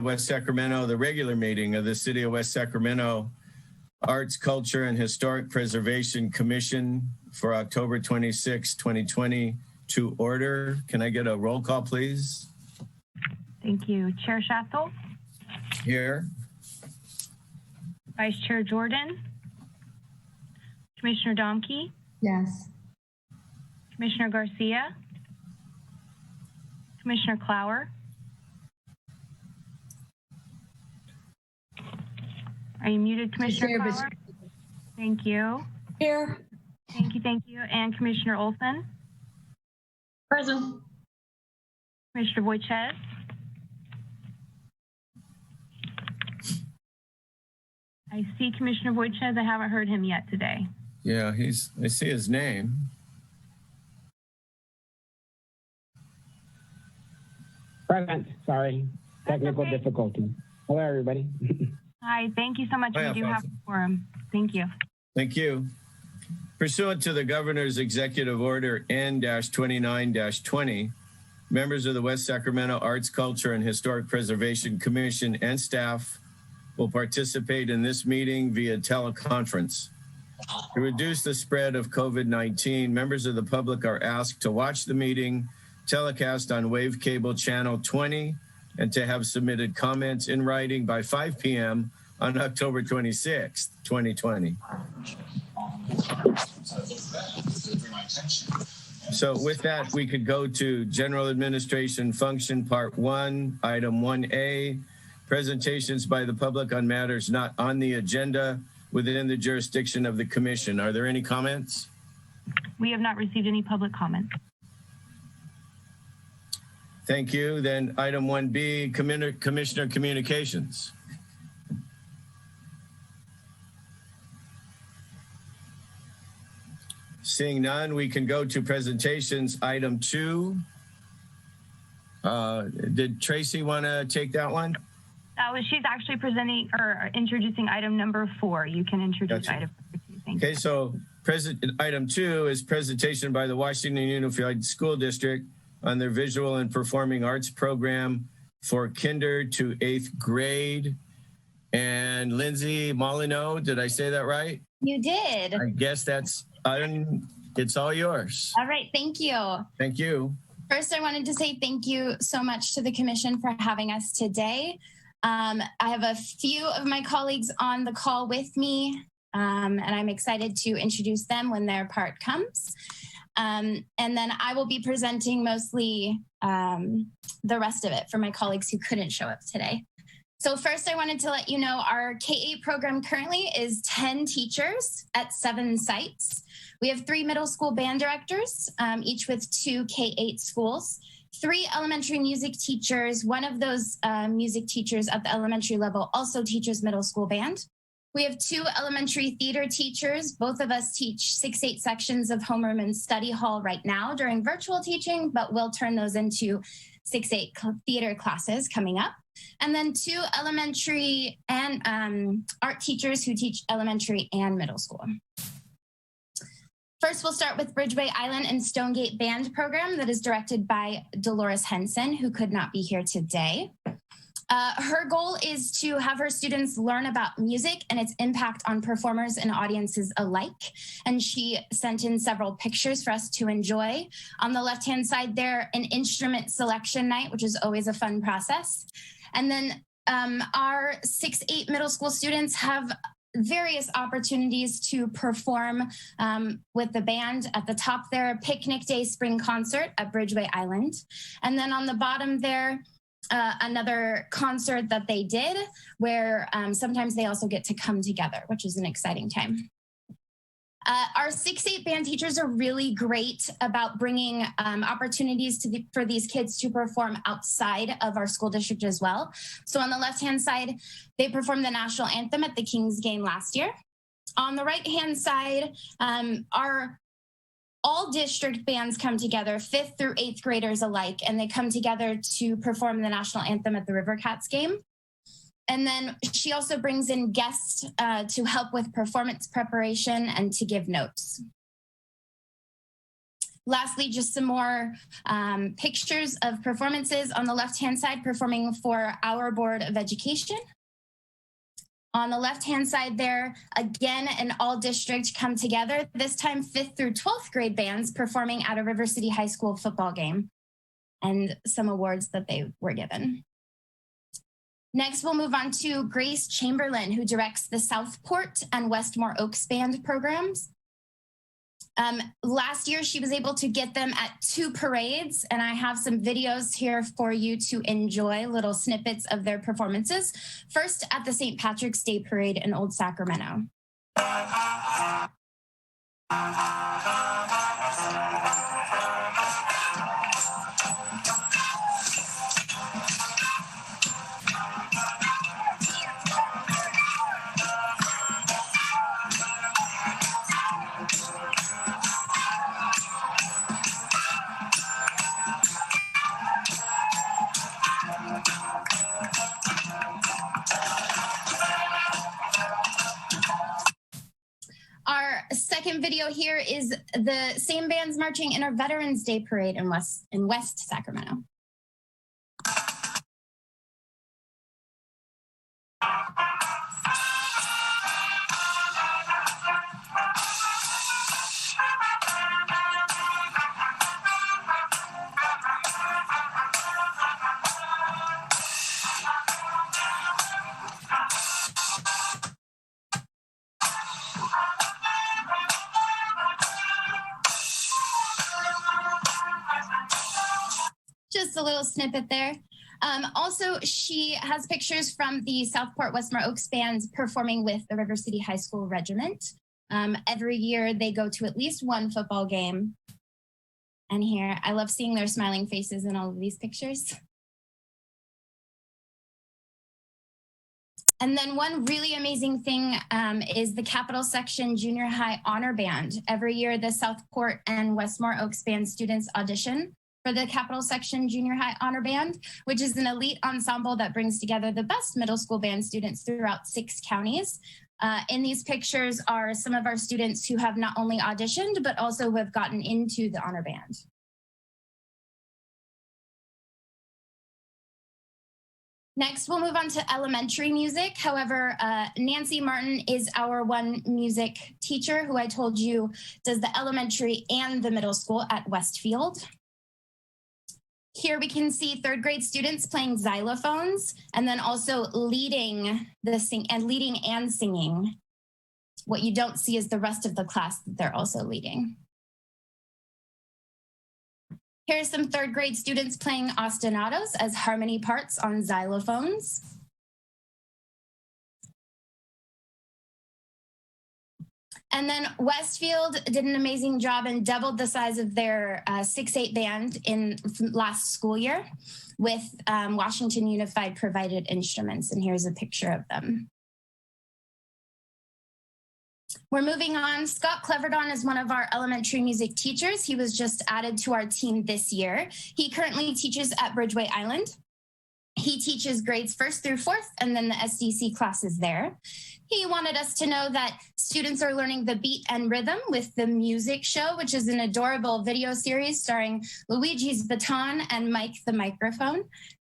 West Sacramento, the regular meeting of the City of West Sacramento Arts, Culture, and Historic Preservation Commission for October 26, 2020 to order. Can I get a roll call, please? Thank you. Chair Schatzel? Here. Vice Chair Jordan? Commissioner Domke? Yes. Commissioner Garcia? Commissioner Clower? Are you muted, Commissioner Clower? Thank you. Here. Thank you. And Commissioner Olson? Present. Commissioner Voiches? I see Commissioner Voiches. I haven't heard him yet today. Yeah, I see his name. Present, sorry. Technical difficulty. Hello, everybody. Hi, thank you so much. We do have a quorum. Thank you. Thank you. Pursuant to the Governor's Executive Order N-29-20, members of the West Sacramento Arts, Culture, and Historic Preservation Commission and staff will participate in this meeting via teleconference. To reduce the spread of COVID-19, members of the public are asked to watch the meeting telecast on Wave Cable Channel 20 and to have submitted comments in writing by 5 p.m. on October 26th, 2020. So with that, we could go to General Administration Function Part 1, Item 1A, presentations by the public on matters not on the agenda within the jurisdiction of the Commission. Are there any comments? We have not received any public comments. Thank you. Then item 1B, Commissioner Communications. Seeing none, we can go to presentations. Item 2. Did Tracy want to take that one? She's actually presenting or introducing item number 4. You can introduce item number 2. Thank you. Okay, so item 2 is presentation by the Washington Unified School District on their visual and performing arts program for kinder to 8th grade. And Lindsay Molyneux, did I say that right? You did. I guess it's all yours. All right, thank you. Thank you. First, I wanted to say thank you so much to the Commission for having us today. I have a few of my colleagues on the call with me, and I'm excited to introduce them when their part comes. And then I will be presenting mostly the rest of it for my colleagues who couldn't show up today. So first, I wanted to let you know our K-8 program currently is 10 teachers at 7 sites. We have 3 middle school band directors, each with 2 K-8 schools, 3 elementary music teachers. One of those music teachers at the elementary level also teaches middle school band. We have 2 elementary theater teachers. Both of us teach 6-8 sections of homeroom and study hall right now during virtual teaching, but we'll turn those into 6-8 theater classes coming up. And then 2 elementary and art teachers who teach elementary and middle school. First, we'll start with Bridgeway Island and Stonegate Band Program that is directed by Dolores Henson, who could not be here today. Her goal is to have her students learn about music and its impact on performers and audiences alike. And she sent in several pictures for us to enjoy. On the left-hand side there, an instrument selection night, which is always a fun process. And then our 6-8 middle school students have various opportunities to perform with the band. At the top there, Picnic Day Spring Concert at Bridgeway Island. And then on the bottom there, another concert that they did where sometimes they also get to come together, which is an exciting time. Our 6-8 band teachers are really great about bringing opportunities for these kids to perform outside of our school district as well. So on the left-hand side, they performed the national anthem at the Kings game last year. On the right-hand side, our all district bands come together, 5th through 8th graders alike, and they come together to perform the national anthem at the River Cats game. And then she also brings in guests to help with performance preparation and to give notes. Lastly, just some more pictures of performances on the left-hand side performing for our Board of Education. On the left-hand side there, again, an all-district come together, this time 5th through 12th grade bands performing at a River City High School football game, and some awards that they were given. Next, we'll move on to Grace Chamberlain, who directs the Southport and Westmore Oaks band programs. Last year, she was able to get them at 2 parades, and I have some videos here for you to enjoy, little snippets of their performances. First, at the St. Patrick's Day Parade in Old Sacramento. Our second video here is the same bands marching in our Veterans Day Parade in West Sacramento. Just a little snippet there. Also, she has pictures from the Southport Westmore Oaks bands performing with the River City High School Regiment. Every year they go to at least one football game. And here, I love seeing their smiling faces in all of these pictures. And then one really amazing thing is the Capital Section Junior High Honor Band. Every year, the Southport and Westmore Oaks band students audition for the Capital Section Junior High Honor Band, which is an elite ensemble that brings together the best middle school band students throughout 6 counties. In these pictures are some of our students who have not only auditioned, but also who have gotten into the honor band. Next, we'll move on to elementary music. However, Nancy Martin is our one music teacher who I told you does the elementary and the middle school at Westfield. Here we can see 3rd grade students playing xylophones and then also leading and singing. What you don't see is the rest of the class that they're also leading. Here's some 3rd grade students playing ostinatos as harmony parts on xylophones. And then Westfield did an amazing job and doubled the size of their 6/8 band in last school year with Washington Unified provided instruments. And here's a picture of them. We're moving on. Scott Cleverdon is one of our elementary music teachers. He was just added to our team this year. He currently teaches at Bridgeway Island. He teaches grades 1st through 4th and then the SDC classes there. He wanted us to know that students are learning the beat and rhythm with the music show, which is an adorable video series starring Luigi's baton and Mike the microphone.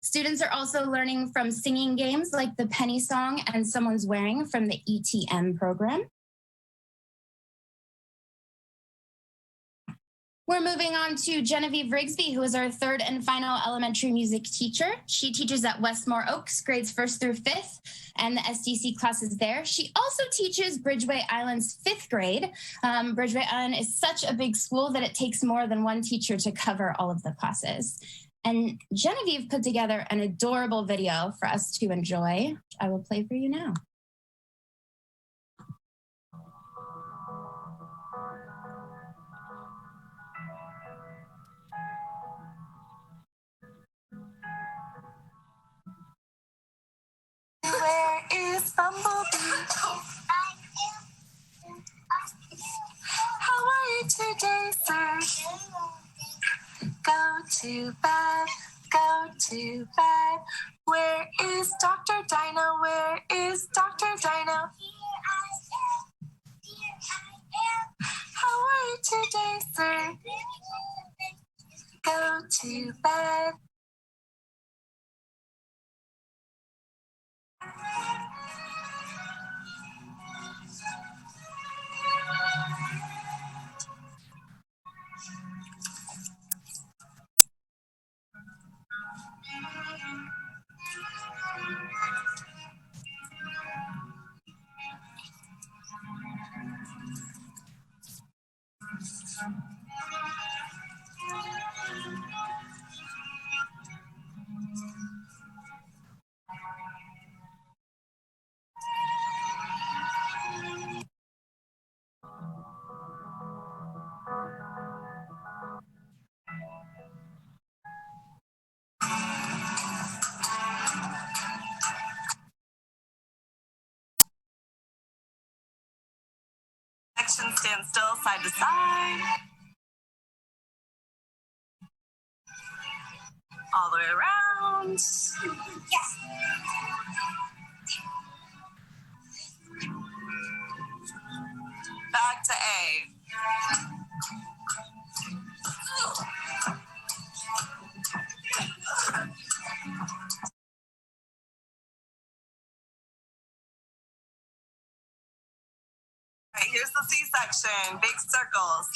Students are also learning from singing games like the Penny Song and Someone's Wearing from the ETM program. We're moving on to Genevieve Rigsby, who is our 3rd and final elementary music teacher. She teaches at Westmore Oaks, grades 1st through 5th, and the SDC classes there. She also teaches Bridgeway Island's 5th grade. Bridgeway Island is such a big school that it takes more than one teacher to cover all of the classes. And Genevieve put together an adorable video for us to enjoy, which I will play for you now. Where is Bumblebee? How are you today, sir? Go to bed, go to bed. Where is Dr. Dino? Where is Dr. Dino? How are you today, sir? to bed. Section stand still, side to side. All the way around. Yes. Back to A. All right, here's the C-section, big circles.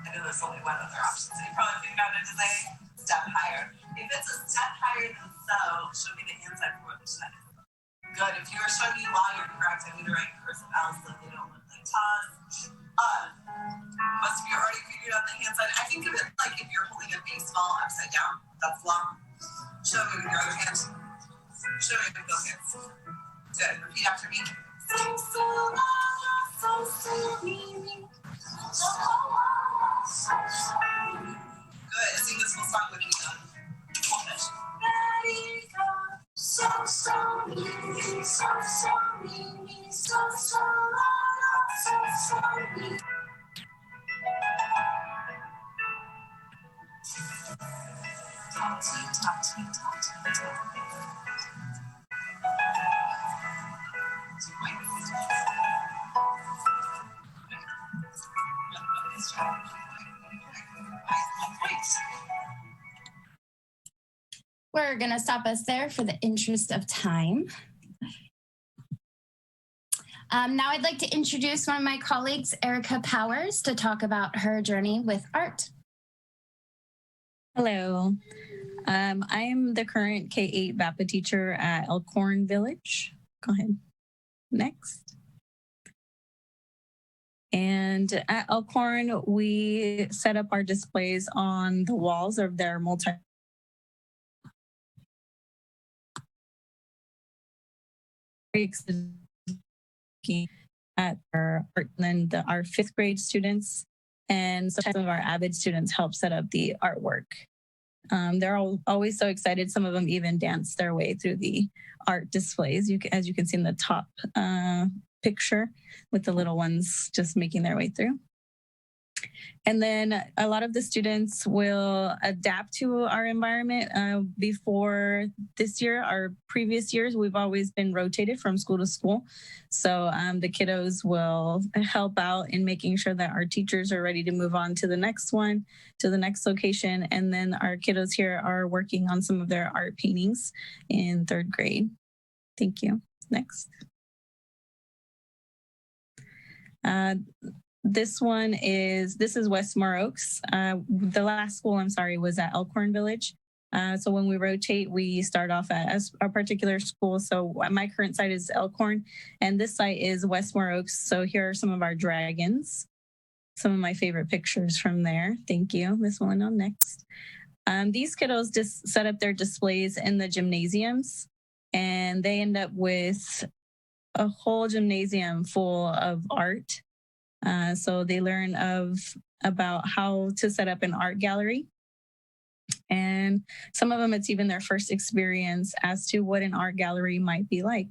I know there's only one other option, so you probably think about it as a step higher. If it's a step higher than so, show me the hand side coordination. Good. If you were showing you while you're correct, I need to write cursive L's so they don't look like toss. Most of you already figured out the hand side. I think of it like if you're holding a baseball upside down. That's long. Show me with your other hand. Show me with both hands. Good. Repeat after me. Good. Sing this whole song with me, then. Finish. So me, so me, so me. Top team, top team, top team, top team. We're going to stop us there for the interest of time. Now I'd like to introduce one of my colleagues, Erica Powers, to talk about her journey with art. Hello. I am the current K-8 VAPA teacher at Elkhorn Village. Go ahead. Next. And at Elkhorn, we set up our displays on the walls of their at our art, and then our 5th grade students and some of our avid students help set up the artwork. They're always so excited. Some of them even dance their way through the art displays, as you can see in the top picture, with the little ones just making their way through. And then a lot of the students will adapt to our environment. Before this year, our previous years, we've always been rotated from school to school. So the kiddos will help out in making sure that our teachers are ready to move on to the next one, to the next location. And then our kiddos here are working on some of their art paintings in 3rd grade. Thank you. Next. This is Westmore Oaks. The last school, I'm sorry, was at Elkhorn Village. So when we rotate, we start off at a particular school. So my current site is Elkhorn, and this site is Westmore Oaks. So here are some of our dragons. Some of my favorite pictures from there. Thank you. This one on next. These kiddos just set up their displays in the gymnasiums, and they end up with a whole gymnasium full of art. So they learn about how to set up an art gallery. And some of them, it's even their first experience as to what an art gallery might be like.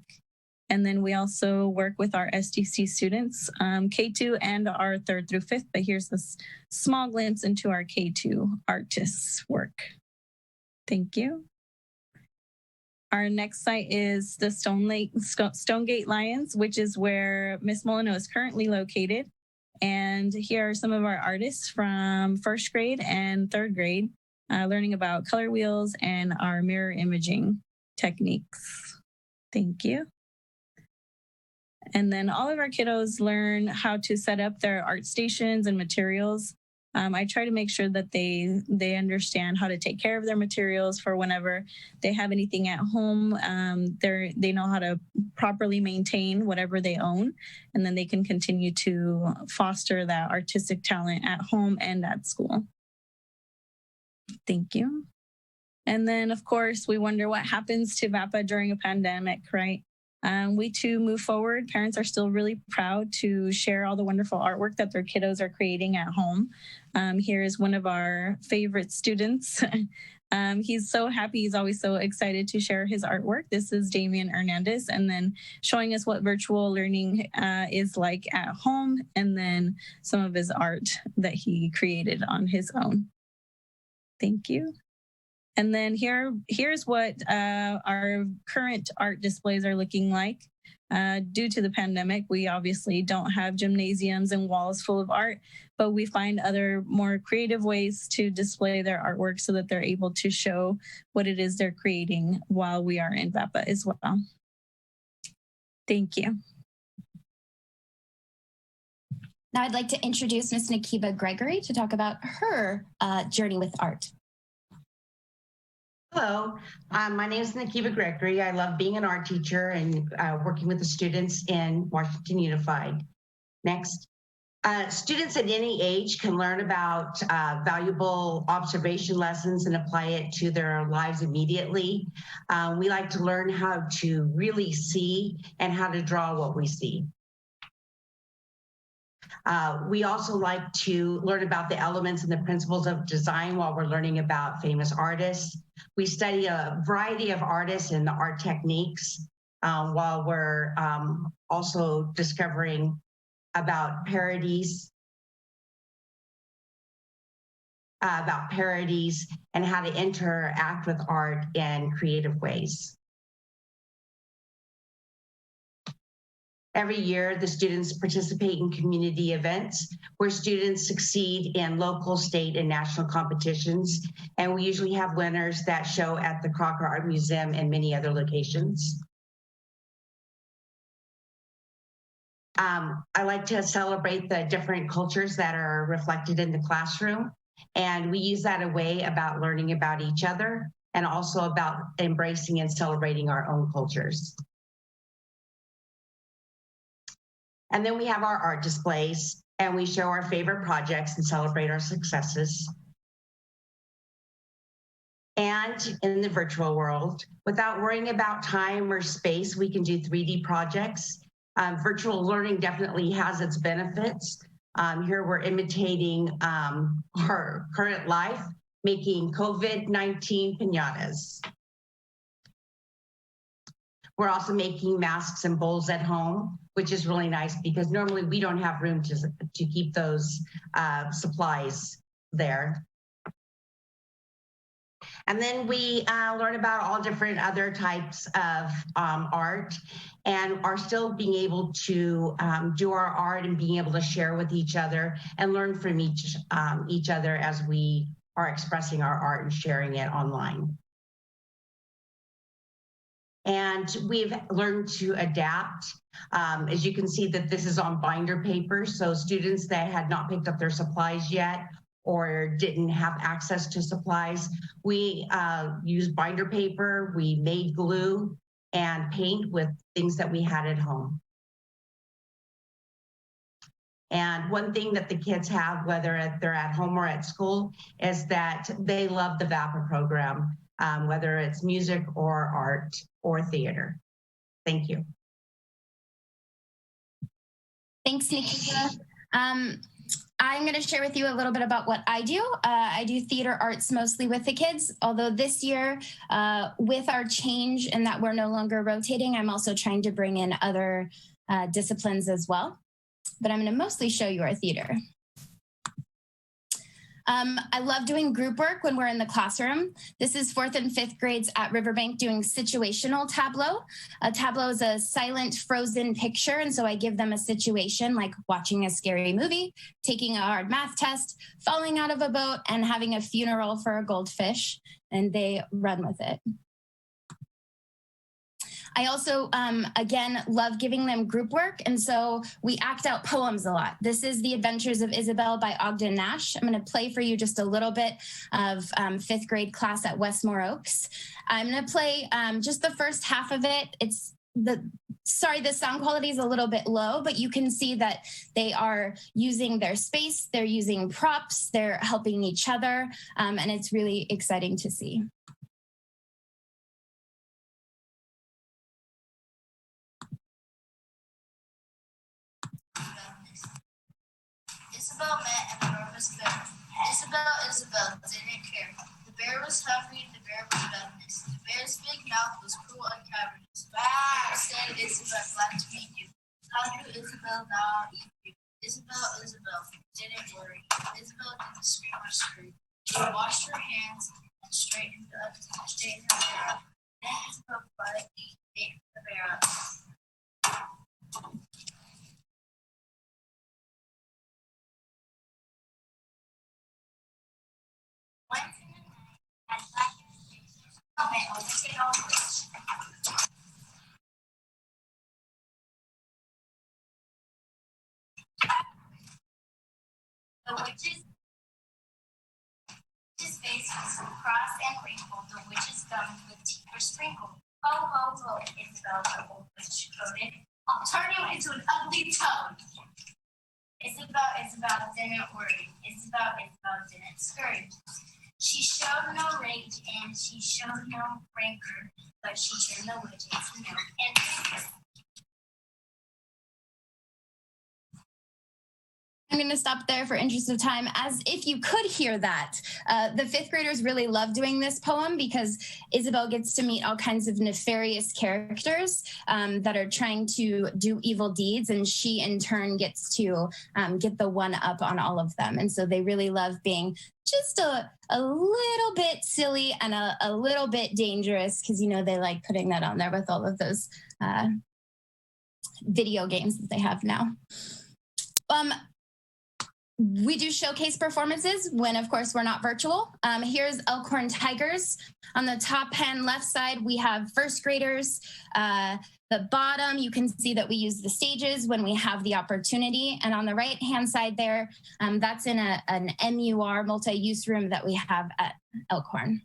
And then we also work with our SDC students, K2 and our 3rd through 5th, but here's this small glimpse into our K2 artists' work. Thank you. Our next site is the Stonegate Lions, which is where Miss Molyneux is currently located. And here are some of our artists from 1st grade and 3rd grade, learning about color wheels and our mirror imaging techniques. Thank you. And then all of our kiddos learn how to set up their art stations and materials. I try to make sure that they understand how to take care of their materials for whenever they have anything at home. They know how to properly maintain whatever they own, and then they can continue to foster that artistic talent at home and at school. Thank you. And then, of course, we wonder what happens to VAPA during a pandemic, right? We too move forward. Parents are still really proud to share all the wonderful artwork that their kiddos are creating at home. Here is one of our favorite students. He's so happy. He's always so excited to share his artwork. This is Damian Hernandez, and then showing us what virtual learning is like at home, and then some of his art that he created on his own. Thank you. And then here's what our current art displays are looking like. Due to the pandemic, we obviously don't have gymnasiums and walls full of art, but we find other more creative ways to display their artwork so that they're able to show what it is they're creating while we are in VAPA as well. Thank you. Now I'd like to introduce Ms. Nakiba Gregory to talk about her journey with art. Hello, my name is Nakiba Gregory. I love being an art teacher and working with the students in Washington Unified. Next. Students at any age can learn about valuable observation lessons and apply it to their lives immediately. We like to learn how to really see and how to draw what we see. We also like to learn about the elements and the principles of design while we're learning about famous artists. We study a variety of artists and the art techniques while we're also discovering about parodies and how to interact with art in creative ways. Every year, the students participate in community events where students succeed in local, state, and national competitions. And we usually have winners that show at the Crocker Art Museum and many other locations. I like to celebrate the different cultures that are reflected in the classroom. And we use that a way about learning about each other and also about embracing and celebrating our own cultures. And then we have our art displays, and we show our favorite projects and celebrate our successes. And in the virtual world, without worrying about time or space, we can do 3D projects. Virtual learning definitely has its benefits. Here we're imitating our current life, making COVID-19 piñatas. We're also making masks and bowls at home, which is really nice because normally we don't have room to keep those supplies there. And then we learn about all different other types of art and are still being able to do our art and being able to share with each other and learn from each other as we are expressing our art and sharing it online. And we've learned to adapt. As you can see that this is on binder paper. So students that had not picked up their supplies yet or didn't have access to supplies, we used binder paper, we made glue and paint with things that we had at home. And one thing that the kids have, whether they're at home or at school, is that they love the VAPA program, whether it's music or art or theater. Thank you. I'm going to share with you a little bit about what I do. I do theater arts mostly with the kids, although this year, with our change and that we're no longer rotating, I'm also trying to bring in other disciplines as well. But I'm going to mostly show you our theater. I love doing group work when we're in the classroom. This is 4th and 5th grades at Riverbank doing situational tableau. A tableau is a silent frozen picture. And so I give them a situation like watching a scary movie, taking a hard math test, falling out of a boat, and having a funeral for a goldfish. And they run with it. I also, again, love giving them group work. And so we act out poems a lot. This is The Adventures of Isabel by Ogden Nash. I'm going to play for you just a little bit of 5th grade class at Westmore Oaks. I'm going to play just the first half of it. The sound quality is a little bit low, but you can see that they are using their space. They're using props. They're helping each other. And it's really exciting to see. Isabel met an enormous bear. Isabel didn't care. The bear was hungry, the bear was ravenous. The bear's big mouth was cruel and cavernous. The bear said, Isabel, glad to meet you. How do Isabel now eat you? Isabel, didn't worry. Isabel didn't scream or scream. She washed her hands and straightened her hair up. Then Isabel quietly ate the bear up. The witch's face was crossed and wrinkled. The witch's gums with teeth were sprinkled. Ho, ho, ho, Isabel, the old witch quoted. I'll turn you into an ugly toad. Isabel didn't worry. Isabel didn't scurry. She showed no rage and she showed no rancor, but she turned the witch into milk and vinegar. I'm going to stop there for interest of time. As if you could hear that, the 5th graders really love doing this poem because Isabel gets to meet all kinds of nefarious characters that are trying to do evil deeds, and she in turn gets to get the one up on all of them. And so they really love being just a little bit silly and a little bit dangerous because, you know, they like putting that on there with all of those video games that they have now. We do showcase performances when, of course, we're not virtual. Here's Elkhorn Tigers. On the top hand left side, we have 1st graders. The bottom, you can see that we use the stages when we have the opportunity. And on the right-hand side there, that's in an MUR, multi-use room that we have at Elkhorn.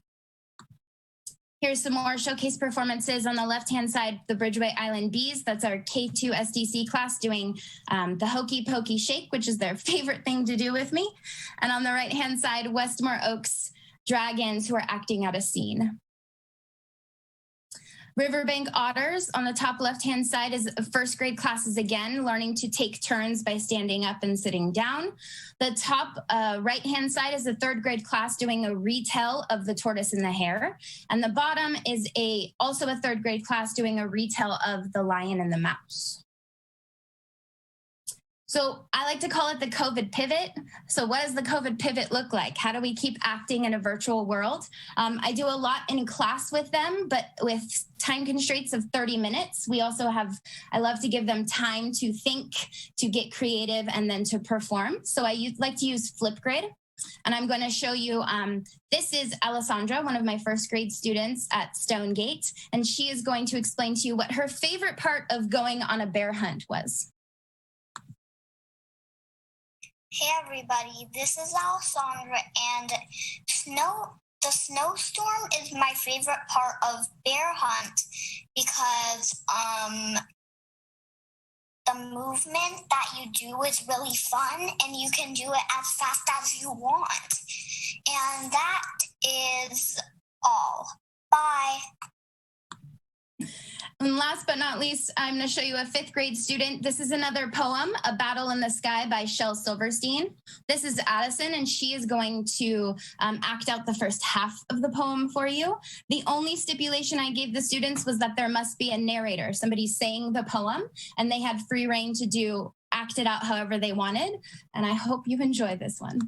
Here's some more showcase performances. On the left-hand side, the Bridgeway Island Bees. That's our K2 SDC class doing the Hokey Pokey Shake, which is their favorite thing to do with me. And on the right-hand side, Westmore Oaks Dragons, who are acting out a scene. Riverbank Otters on the top left-hand side is 1st grade classes again, learning to take turns by standing up and sitting down. The top right-hand side is a 3rd grade class doing a retell of The Tortoise and the Hare. And the bottom is also a 3rd grade class doing a retell of The Lion and the Mouse. So I like to call it the COVID pivot. So what does the COVID pivot look like? How do we keep acting in a virtual world? I do a lot in class with them, but with time constraints of 30 minutes. We also I love to give them time to think, to get creative, and then to perform. So I like to use Flipgrid. And I'm going to show you, this is Alessandra, one of my 1st grade students at Stonegate, and she is going to explain to you what her favorite part of going on a bear hunt was. Hey everybody, this is Alessandra, and the snowstorm is my favorite part of bear hunt because the movement that you do is really fun and you can do it as fast as you want. And that is all. Bye. And last but not least, I'm going to show you a 5th grade student. This is another poem, A Battle in the Sky by Shel Silverstein. This is Addison, and she is going to act out the first half of the poem for you. The only stipulation I gave the students was that there must be a narrator, somebody saying the poem, and they had free reign to act it out however they wanted. And I hope you enjoy this one.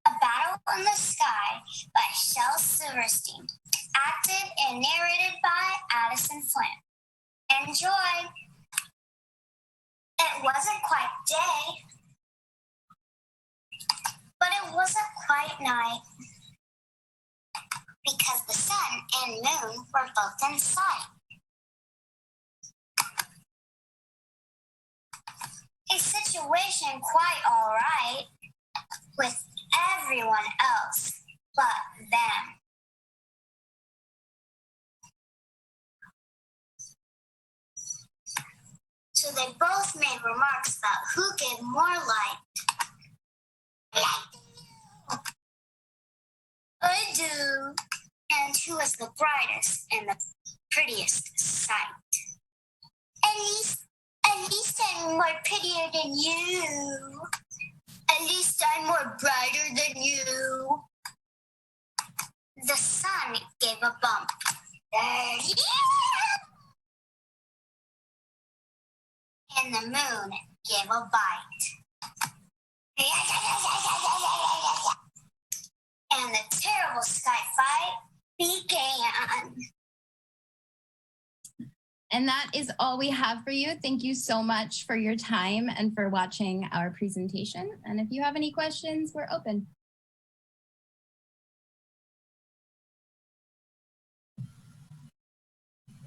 A Battle in the Sky by Shel Silverstein. Acted and narrated by Addison Flynn. Enjoy! It wasn't quite day, but it wasn't quite night, because the sun and moon were both in sight. A situation quite all right with everyone else but them. So they both made remarks about who gave more light. I do. And who is the brightest and the prettiest sight? At least I'm more prettier than you. At least I'm more brighter than you. The sun gave a bump. And the moon gave a bite. And the terrible sky fight began. And that is all we have for you. Thank you so much for your time and for watching our presentation. And if you have any questions, we're open.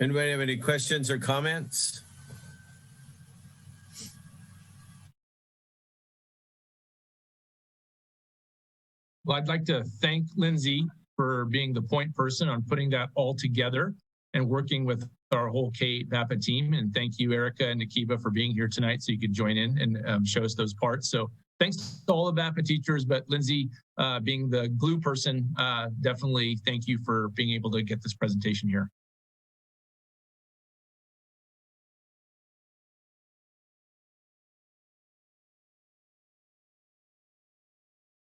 Anybody have any questions or comments? Well, I'd like to thank Lindsay for being the point person on putting that all together and working with our whole K-8 VAPA team. And thank you, Erica and Nakiba, for being here tonight so you could join in and show us those parts. So thanks to all the VAPA teachers, but Lindsay being the glue person, definitely thank you for being able to get this presentation here.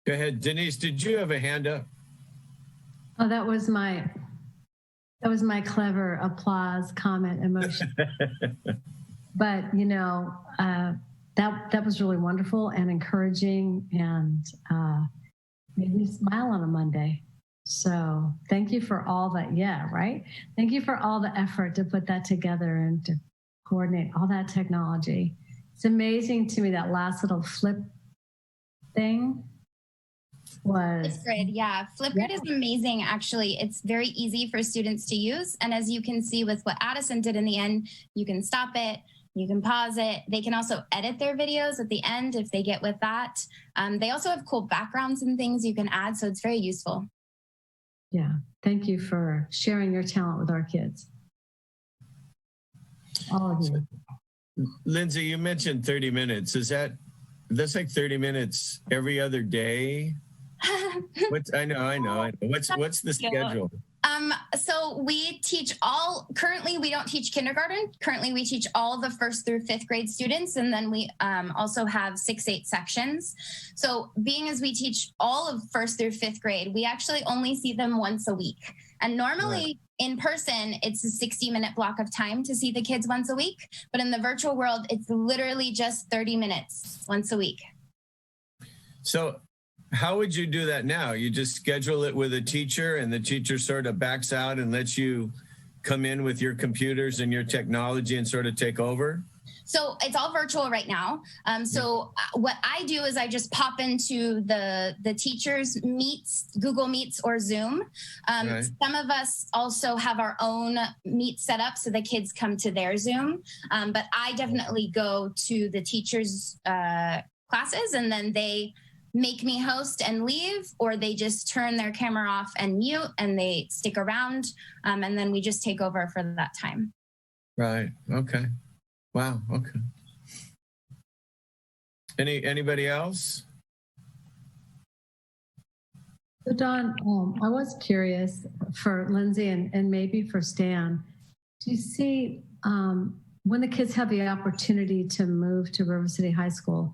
Go ahead, Denise, did you have a hand up? Oh, that was my clever applause, comment, emotion. But you know, that was really wonderful and encouraging, and made me smile on a Monday. So thank you for all that. Yeah, right. Thank you for all the effort to put that together and to coordinate all that technology. It's amazing to me that last little flip thing. Flipgrid, yeah. Flipgrid is amazing, actually. It's very easy for students to use. And as you can see with what Addison did in the end, you can stop it, you can pause it. They can also edit their videos at the end if they get with that. They also have cool backgrounds and things you can add, so it's very useful. Yeah, thank you for sharing your talent with our kids. All of you. Lindsay, you mentioned 30 minutes. That's like 30 minutes every other day? I know. What's the schedule? So we teach currently we don't teach kindergarten. Currently we teach all the 1st through 5th grade students. And then we also have 6-8 sections. So being as we teach all of 1st through 5th grade, we actually only see them once a week. And normally in person, it's a 60-minute block of time to see the kids once a week. But in the virtual world, it's literally just 30 minutes once a week. So how would you do that now? You just schedule it with a teacher and the teacher sort of backs out and lets you come in with your computers and your technology and sort of take over? So it's all virtual right now. So what I do is I just pop into the teachers' meets, Google Meets or Zoom. Some of us also have our own meet set up so the kids come to their Zoom. But I definitely go to the teachers' classes and then they make me host and leave, or they just turn their camera off and mute and they stick around. And then we just take over for that time. Right. Okay. Wow. Okay. Anybody else? So Don, I was curious for Lindsay and maybe for Stan, Do you see when the kids have the opportunity to move to River City High School,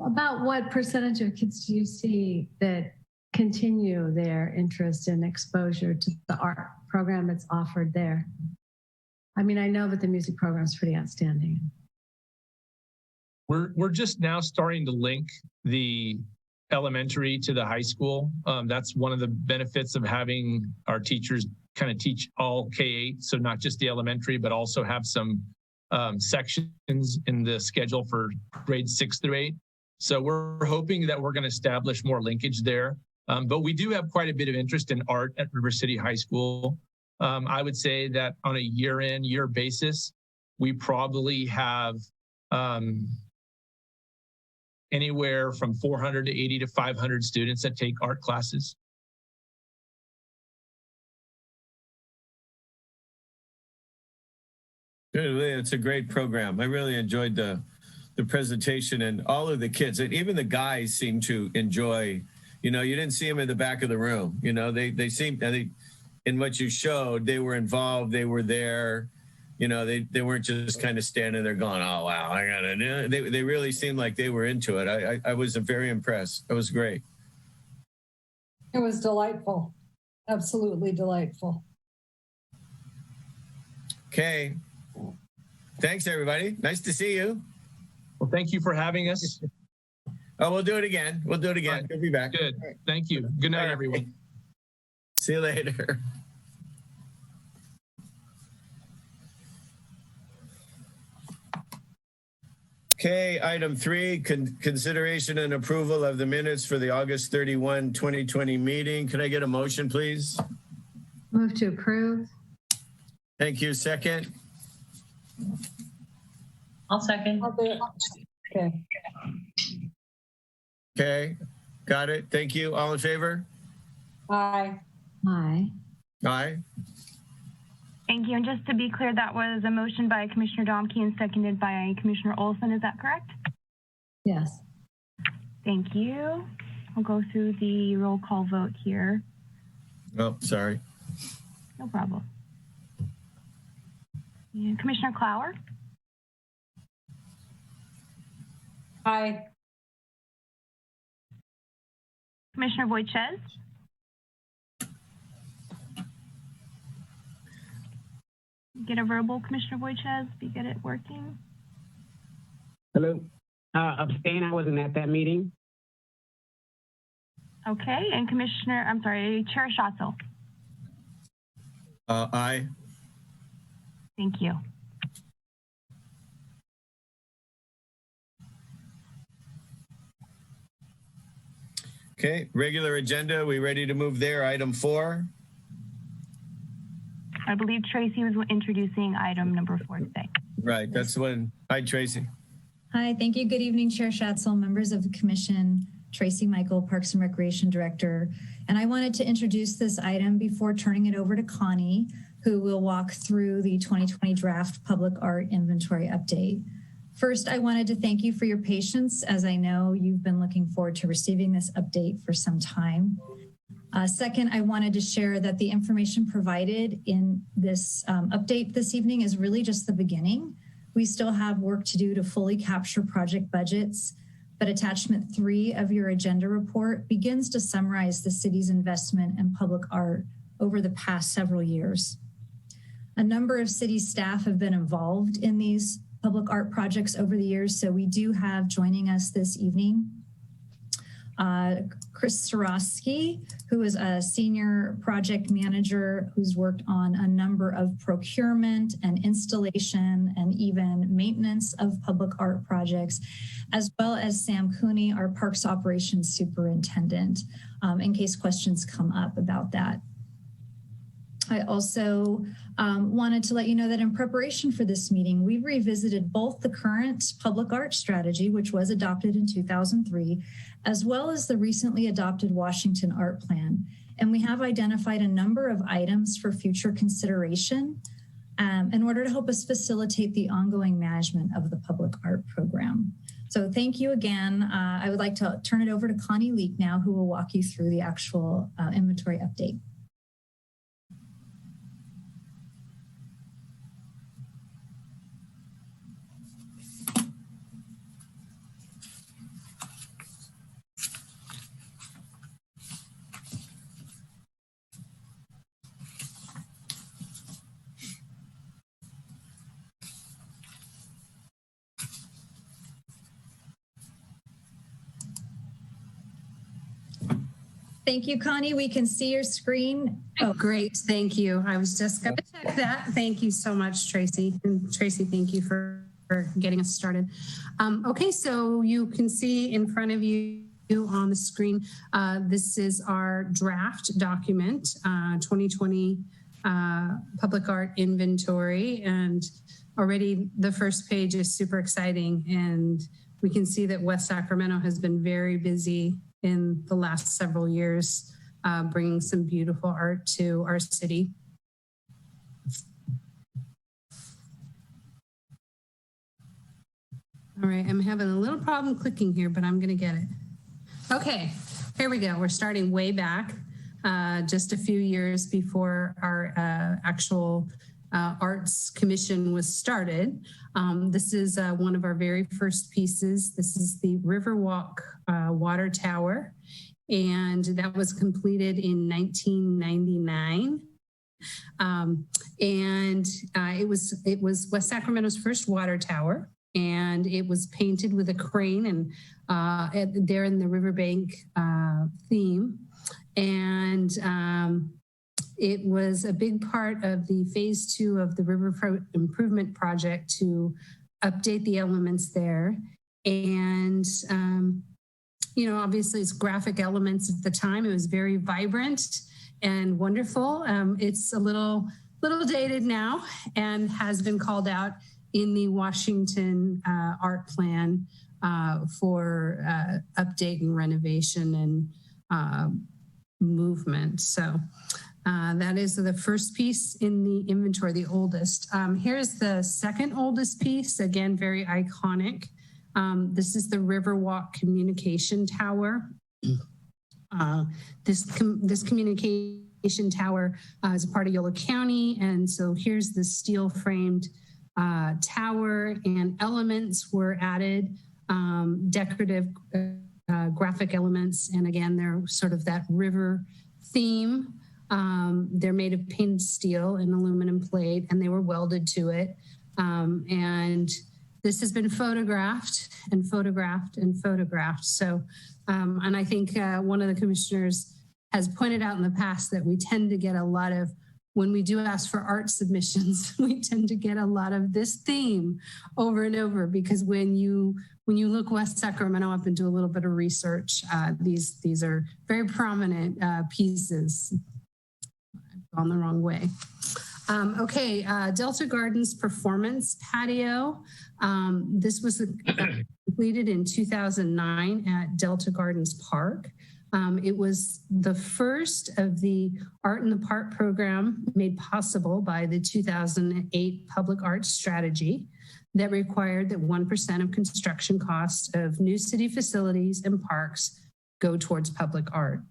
about what percentage of kids do you see that continue their interest and exposure to the art program that's offered there? I mean, I know that the music program is pretty outstanding. We're just now starting to link the elementary to the high school. That's one of the benefits of having our teachers kind of teach all K-8, so not just the elementary, but also have some sections in the schedule for grades 6 through 8. So we're hoping that we're going to establish more linkage there. But we do have quite a bit of interest in art at River City High School. I would say that on a year-in, year basis, we probably have anywhere from 480 to 500 students that take art classes. It's a great program. I really enjoyed the presentation, and all of the kids, and even the guys seem to enjoy. You know, you didn't see them in the back of the room. You know, they seemed, in what you showed, they were involved. They were there. You know, they weren't just kind of standing there going, "Oh wow, I gotta do it." They really seemed like they were into it. I was very impressed. It was great. It was delightful, absolutely delightful. Okay. Thanks, everybody. Nice to see you. Well, thank you for having us. Oh, we'll do it again. We'll do it again. Right. We'll be back. Good. Thank you. Good night, everyone. See you later. Okay, item 3, consideration and approval of the minutes for the August 31, 2020 meeting. Can I get a motion, please? Move to approve. Thank you. Second? I'll second. I'll do it. Okay. Okay, got it. Thank you. All in favor? Aye. Aye. Aye. Thank you. And just to be clear, that was a motion by Commissioner Domke and seconded by Commissioner Olson. Is that correct? Yes. Thank you. I'll go through the roll call vote here. Oh, sorry. No problem. And Commissioner Clower? Aye. Commissioner Voiches? Get a verbal, Commissioner Voiches, if you get it working. Hello. Abstain. I wasn't at that meeting. Okay, and Chair Schatzel. Aye. Thank you. Okay, regular agenda. We ready to move there? Item 4. I believe Tracy was introducing item number 4 today. Right, that's the one. Hi, Tracy. Hi, thank you. Good evening, Chair Schatzel, members of the Commission, Tracy Michael, Parks and Recreation Director. And I wanted to introduce this item before turning it over to Connie, who will walk through the 2020 draft public art inventory update. First, I wanted to thank you for your patience, as I know you've been looking forward to receiving this update for some time. Second, I wanted to share that the information provided in this update this evening is really just the beginning. We still have work to do to fully capture project budgets, but attachment 3 of your agenda report begins to summarize the city's investment in public art over the past several years. A number of city staff have been involved in these public art projects over the years, so we do have joining us this evening Chris Sorosky, who is a senior project manager who's worked on a number of procurement and installation and even maintenance of public art projects, as well as Sam Cooney, our Parks Operations Superintendent, in case questions come up about that. I also wanted to let you know that in preparation for this meeting, we've revisited both the current public art strategy, which was adopted in 2003, as well as the recently adopted Washington Art Plan. And we have identified a number of items for future consideration in order to help us facilitate the ongoing management of the public art program. So thank you again. I would like to turn it over to Connie Leek now, who will walk you through the actual inventory update. Thank you, Connie. We can see your screen. Oh, great. Thank you. I was just going to check that. Thank you so much, Tracy. And Tracy, thank you for getting us started. Okay, so you can see in front of you on the screen, this is our draft document, 2020 Public Art Inventory. And already the first page is super exciting. And we can see that West Sacramento has been very busy in the last several years, bringing some beautiful art to our city. All right, I'm having a little problem clicking here, but I'm gonna get it. Okay, here we go. We're starting way back, just a few years before our actual Arts Commission was started. This is one of our very first pieces. This is the Riverwalk Water Tower, and that was completed in 1999. It was West Sacramento's first water tower, and it was painted with a crane and there in the riverbank theme. And it was a big part of the phase 2 of the river improvement project to update the elements there. And, you know, obviously it's graphic elements at the time. It was very vibrant and wonderful. It's a little dated now and has been called out in the Washington art plan for update and renovation and movement. So that is the first piece in the inventory, the oldest. Here's the second oldest piece, again, very iconic. This is the Riverwalk Communication Tower. This communication tower is a part of Yolo County. And so here's the steel framed tower, and elements were added, decorative graphic elements. And again, they're sort of that river theme. They're made of painted steel and aluminum plate, and they were welded to it. And this has been photographed and photographed and photographed. So, and I think one of the commissioners has pointed out in the past that we tend to get a lot of, when we do ask for art submissions, we tend to get a lot of this theme over and over, because when you look West Sacramento up and do a little bit of research, these are very prominent pieces. I've gone the wrong way. Okay, Delta Gardens Performance Patio. This was completed in 2009 at Delta Gardens Park. It was the first of the Art in the Park program made possible by the 2008 Public Arts Strategy that required that 1% of construction costs of new city facilities and parks go towards public art.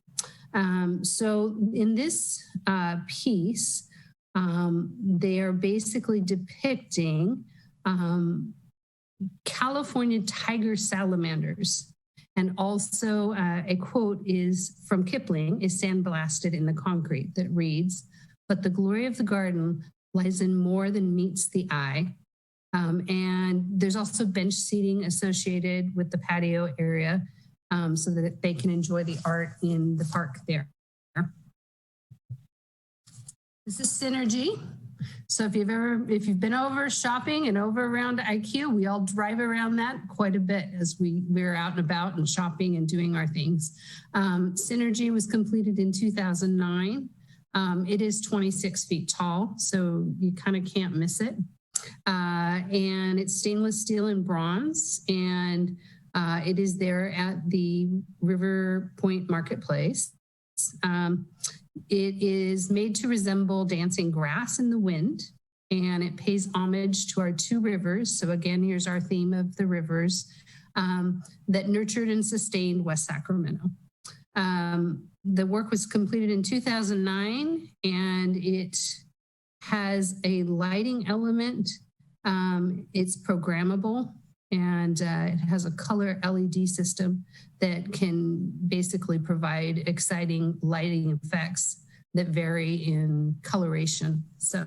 So in this piece, they are basically depicting California tiger salamanders. And also a quote is from Kipling, is sandblasted in the concrete, that reads, "But the glory of the garden lies in more than meets the eye." And there's also bench seating associated with the patio area so that they can enjoy the art in the park there. This is Synergy. So if you've been over shopping and over around IQ, we all drive around that quite a bit as we're out and about and shopping and doing our things. Synergy was completed in 2009. It is 26 feet tall, so you kind of can't miss it. And it's stainless steel and bronze, and it is there at the River Point Marketplace. It is made to resemble dancing grass in the wind, and it pays homage to our two rivers. So again, here's our theme of the rivers that nurtured and sustained West Sacramento. The work was completed in 2009, and it has a lighting element. It's programmable, and it has a color LED system that can basically provide exciting lighting effects that vary in coloration. So,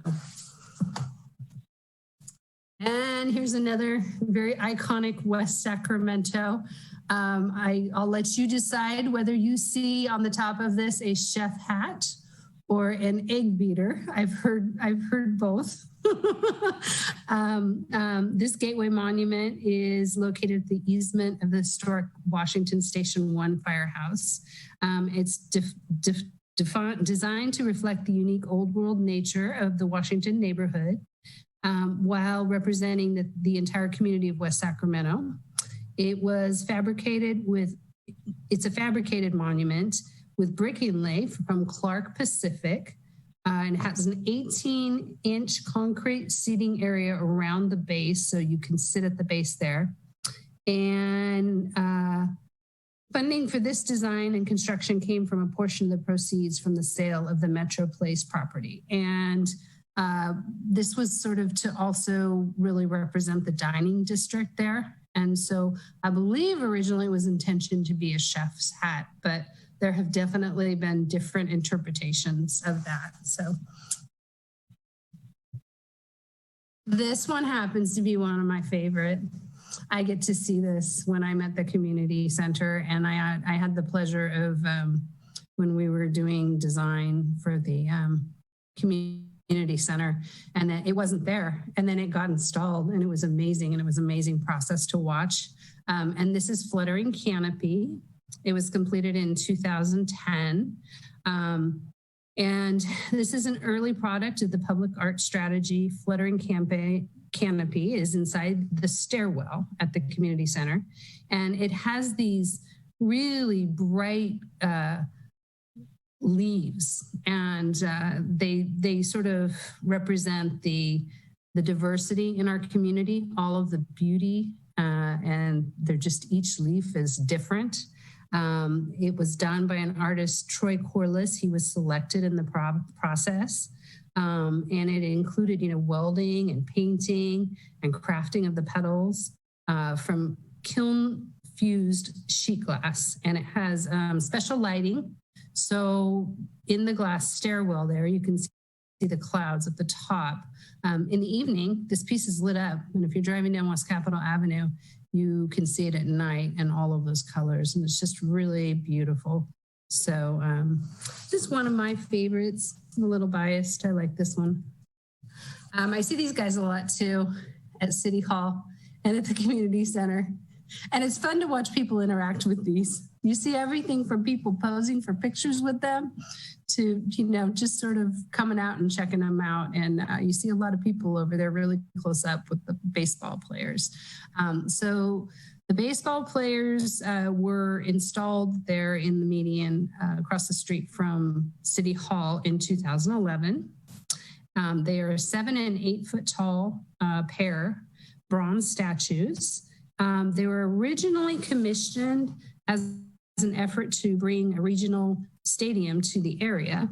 and here's another very iconic West Sacramento I'll let you decide whether you see on the top of this a chef hat or an egg beater. I've heard both. This Gateway Monument is located at the easement of the historic Washington Station 1 firehouse. It's designed to reflect the unique old world nature of the Washington neighborhood, while representing the entire community of West Sacramento. It's a fabricated monument with brick inlay from Clark Pacific, and has an 18-inch concrete seating area around the base, so you can sit at the base there. And funding for this design and construction came from a portion of the proceeds from the sale of the Metro Place property. And this was sort of to also really represent the dining district there. And so I believe originally it was intentioned to be a chef's hat, but there have definitely been different interpretations of that. So this one happens to be one of my favorite. I get to see this when I'm at the community center, and I had the pleasure of when we were doing design for the community center, and it wasn't there, and then it got installed, and it was amazing, and it was an amazing process to watch. And this is Fluttering Canopy. It was completed in 2010. And this is an early product of the public art strategy. Fluttering Canopy is inside the stairwell at the community center. And it has these really bright leaves, and they sort of represent the diversity in our community, all of the beauty, and they're just, each leaf is different. It was done by an artist, Troy Corliss. He was selected in the process. And it included, welding and painting and crafting of the petals from kiln fused sheet glass. And it has special lighting. So in the glass stairwell there, you can see the clouds at the top. In the evening, this piece is lit up. And if you're driving down West Capitol Avenue, you can see it at night and all of those colors. And it's just really beautiful. So this is one of my favorites. I'm a little biased. I like this one. I see these guys a lot too at City Hall and at the community center. And it's fun to watch people interact with these. You see everything from people posing for pictures with them to, just sort of coming out and checking them out. And you see a lot of people over there really close up with the baseball players. So the baseball players were installed there in the median across the street from City Hall in 2011. They are a 7 and 8 foot tall pair, bronze statues. They were originally commissioned as an effort to bring a regional stadium to the area.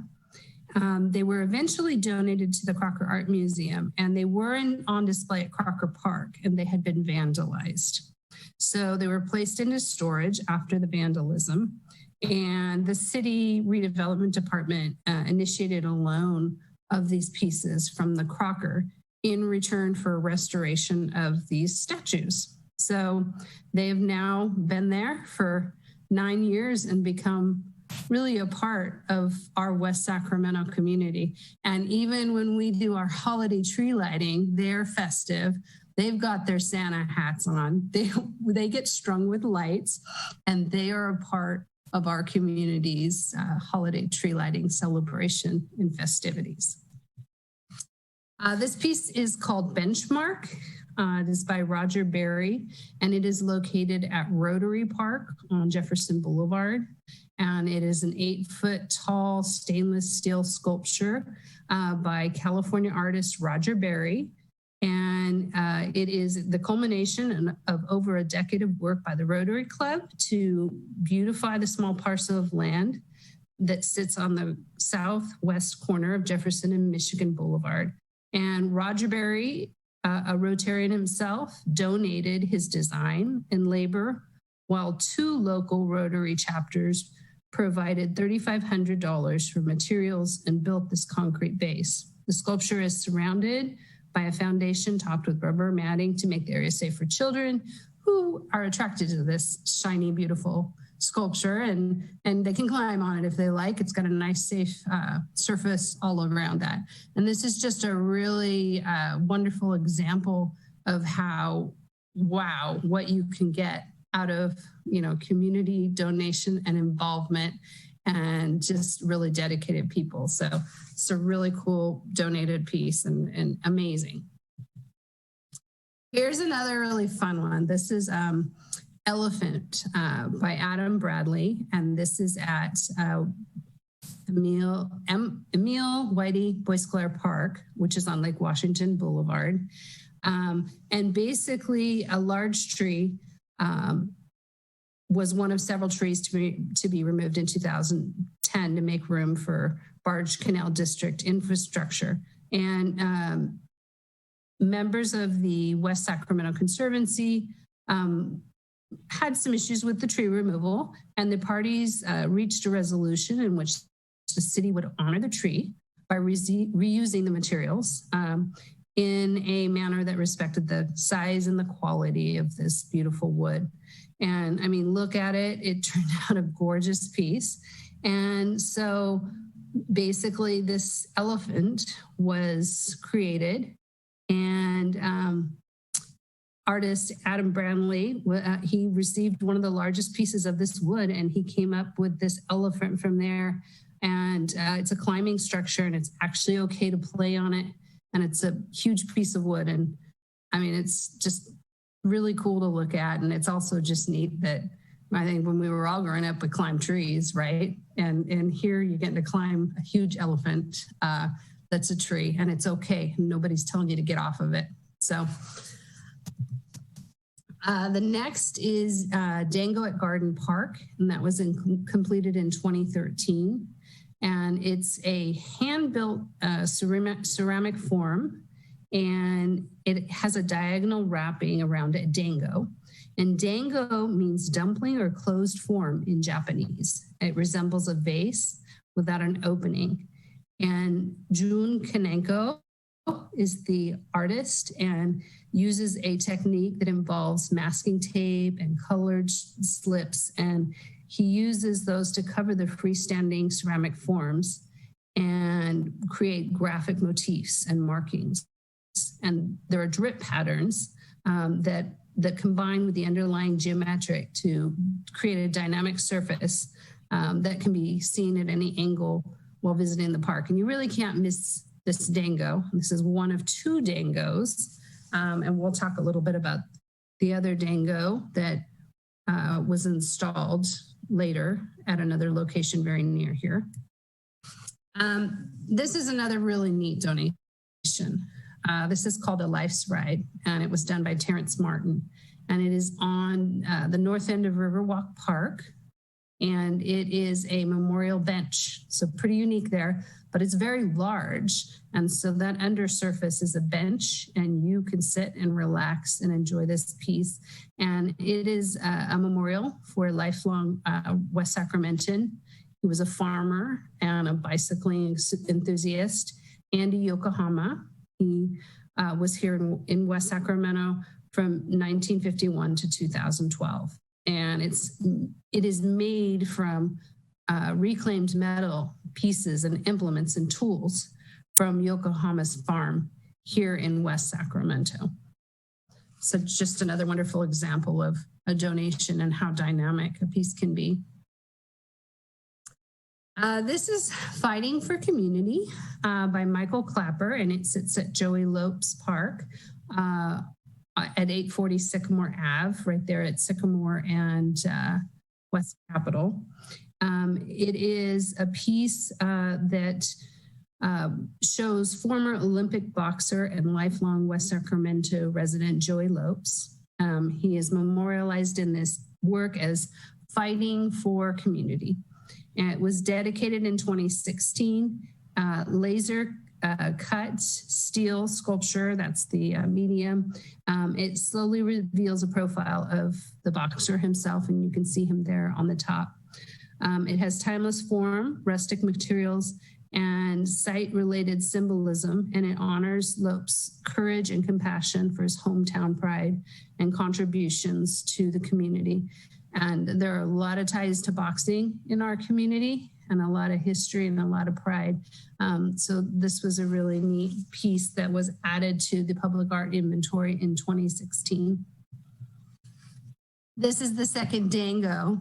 They were eventually donated to the Crocker Art Museum, and they were on display at Crocker Park, and they had been vandalized. So they were placed into storage after the vandalism, and the city redevelopment department initiated a loan of these pieces from the Crocker in return for restoration of these statues. So they have now been there for 9 years and become really a part of our West Sacramento community. And even when we do our holiday tree lighting, they're festive. They've got their Santa hats on. They get strung with lights, and they are a part of our community's holiday tree lighting celebration and festivities. This piece is called Benchmark. It is by Roger Berry, and it is located at Rotary Park on Jefferson Boulevard. And it is an 8 foot tall stainless steel sculpture by California artist Roger Berry. And it is the culmination of over a decade of work by the Rotary Club to beautify the small parcel of land that sits on the southwest corner of Jefferson and Michigan Boulevard. And Roger Berry, a Rotarian himself, donated his design and labor, while 2 local Rotary chapters provided $3,500 for materials and built this concrete base. The sculpture is surrounded by a foundation topped with rubber matting to make the area safe for children who are attracted to this shiny, beautiful sculpture, and they can climb on it if they like. It's got a nice, safe surface all around that. And this is just a really wonderful example of how, wow, what you can get out of, you know, community donation and involvement and just really dedicated people. So it's a really cool donated piece and amazing. Here's another really fun one. This is Elephant by Adam Bradley. And this is at Emil Whitey Boisclair Park, which is on Lake Washington Boulevard. And basically a large tree was one of several trees to be removed in 2010 to make room for Barge Canal District infrastructure. And members of the West Sacramento Conservancy had some issues with the tree removal, and the parties reached a resolution in which the city would honor the tree by reusing the materials in a manner that respected the size and the quality of this beautiful wood. And I mean, look at it. It turned out a gorgeous piece. And so basically this elephant was created, and artist Adam Bradley, he received one of the largest pieces of this wood, and he came up with this elephant from there. And it's a climbing structure, and it's actually okay to play on it. And it's a huge piece of wood. And I mean, it's just really cool to look at. And it's also just neat that I think when we were all growing up, we climbed trees, right? And here you're getting to climb a huge elephant that's a tree, and it's okay. Nobody's telling you to get off of it. So the next is Dango at Garden Park, and that was completed in 2013. And it's a hand-built ceramic form, and it has a diagonal wrapping around it, dango. And dango means dumpling or closed form in Japanese. It resembles a vase without an opening. And Jun Kanenko is the artist and uses a technique that involves masking tape and colored slips, and he uses those to cover the freestanding ceramic forms and create graphic motifs and markings. And there are drip patterns that combine with the underlying geometric to create a dynamic surface that can be seen at any angle while visiting the park. And you really can't miss this dango. This is one of two dangos. And we'll talk a little bit about the other dango that was installed later at another location very near here. This is another really neat donation. This is called a Life's Ride, and it was done by Terrence Martin. And it is on the north end of Riverwalk Park, and it is a memorial bench. So pretty unique there, but it's very large. And so that undersurface is a bench, and you can sit and relax and enjoy this piece. And it is a memorial for a lifelong West Sacramentan. He was a farmer and a bicycling enthusiast, Andy Yokohama. He was here in West Sacramento from 1951 to 2012. And it is made from reclaimed metal pieces and implements and tools from Yokohama's farm here in West Sacramento. So just another wonderful example of a donation and how dynamic a piece can be. This is Fighting for Community by Michael Clapper, and it sits at Joey Lopes Park at 840 Sycamore Ave, right there at Sycamore and West Capitol. It is a piece that shows former Olympic boxer and lifelong West Sacramento resident Joey Lopes. He is memorialized in this work as Fighting for Community. And it was dedicated in 2016. Laser cut steel sculpture, that's the medium. It slowly reveals a profile of the boxer himself, and you can see him there on the top. It has timeless form, rustic materials, and site-related symbolism, and it honors Lope's courage and compassion for his hometown pride and contributions to the community. And there are a lot of ties to boxing in our community and a lot of history and a lot of pride. So this was a really neat piece that was added to the public art inventory in 2016. This is the second Dango.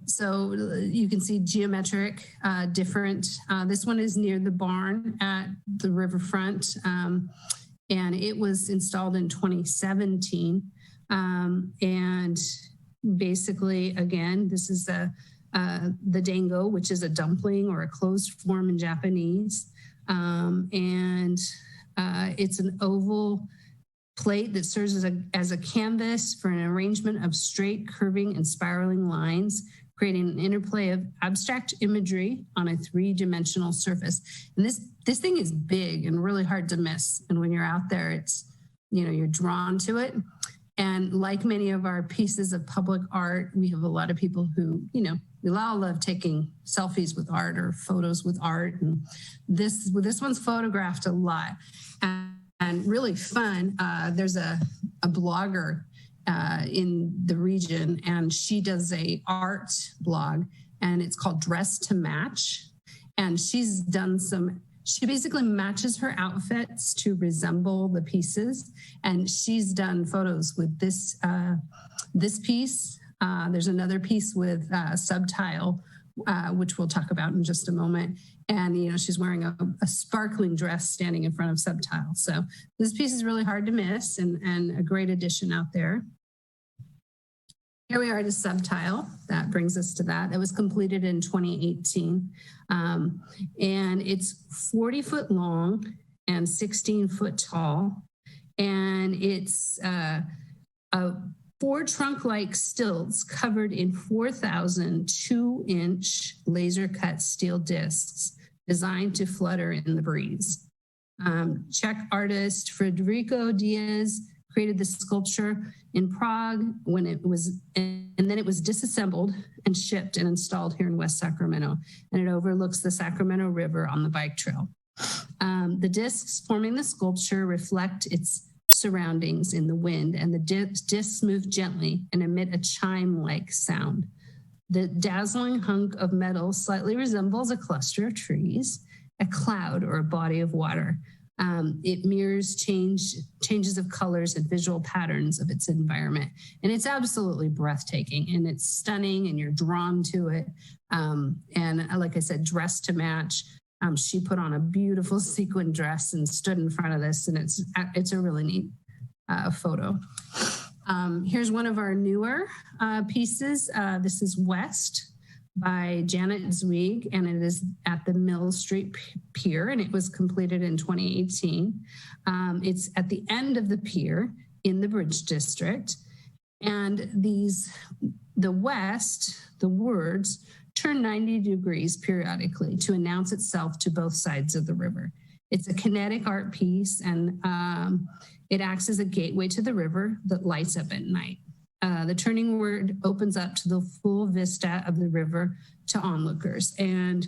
So you can see geometric, different. This one is near the barn at the riverfront, and it was installed in 2017. And basically, again, this is the dango, which is a dumpling or a closed form in Japanese. It's an oval plate that serves as a canvas for an arrangement of straight, curving, and spiraling lines, creating an interplay of abstract imagery on a three-dimensional surface. And this thing is big and really hard to miss. And when you're out there, it's, you're drawn to it. And like many of our pieces of public art, we have a lot of people who, we all love taking selfies with art or photos with art. And this one's photographed a lot. And really fun. There's a blogger in the region, and she does a art blog, and it's called Dress to Match. And she's done she basically matches her outfits to resemble the pieces. And she's done photos with this piece. There's another piece with Subtile, which we'll talk about in just a moment. And, she's wearing a sparkling dress standing in front of Subtile. So this piece is really hard to miss and a great addition out there. Here we are to Subtile. That brings us to that. It was completed in 2018. And it's 40 foot long and 16 foot tall. And it's 4 trunk-like stilts covered in 4,000 2-inch laser-cut steel discs designed to flutter in the breeze. Czech artist Federico Diaz created the sculpture in Prague and then it was disassembled and shipped and installed here in West Sacramento. And it overlooks the Sacramento River on the bike trail. The discs forming the sculpture reflect its surroundings in the wind, and the discs move gently and emit a chime-like sound. The dazzling hunk of metal slightly resembles a cluster of trees, a cloud, or a body of water. It mirrors changes of colors and visual patterns of its environment. And it's absolutely breathtaking, and it's stunning, and you're drawn to it. And like I said, Dress to Match. She put on a beautiful sequin dress and stood in front of this, and it's a really neat photo. Here's one of our newer pieces. This is West by Janet Zweig, and it is at the Mill Street Pier, and it was completed in 2018. It's at the end of the pier in the Bridge District, and the words turn 90 degrees periodically to announce itself to both sides of the river. It's a kinetic art piece, and it acts as a gateway to the river that lights up at night. The turning word opens up to the full vista of the river to onlookers, and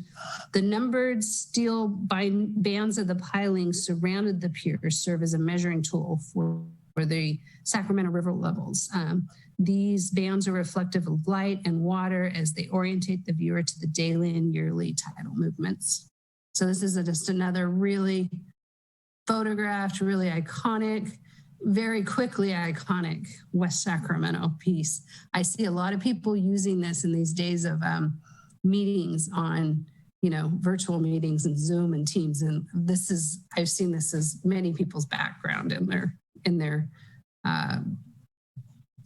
the numbered steel bands of the piling surrounded the pier serve as a measuring tool for the Sacramento River levels. These bands are reflective of light and water as they orientate the viewer to the daily and yearly tidal movements. So this is just another really photographed, really iconic, very quickly iconic West Sacramento piece. I see a lot of people using this in these days of meetings on, virtual meetings and Zoom and Teams. And I've seen this as many people's background in their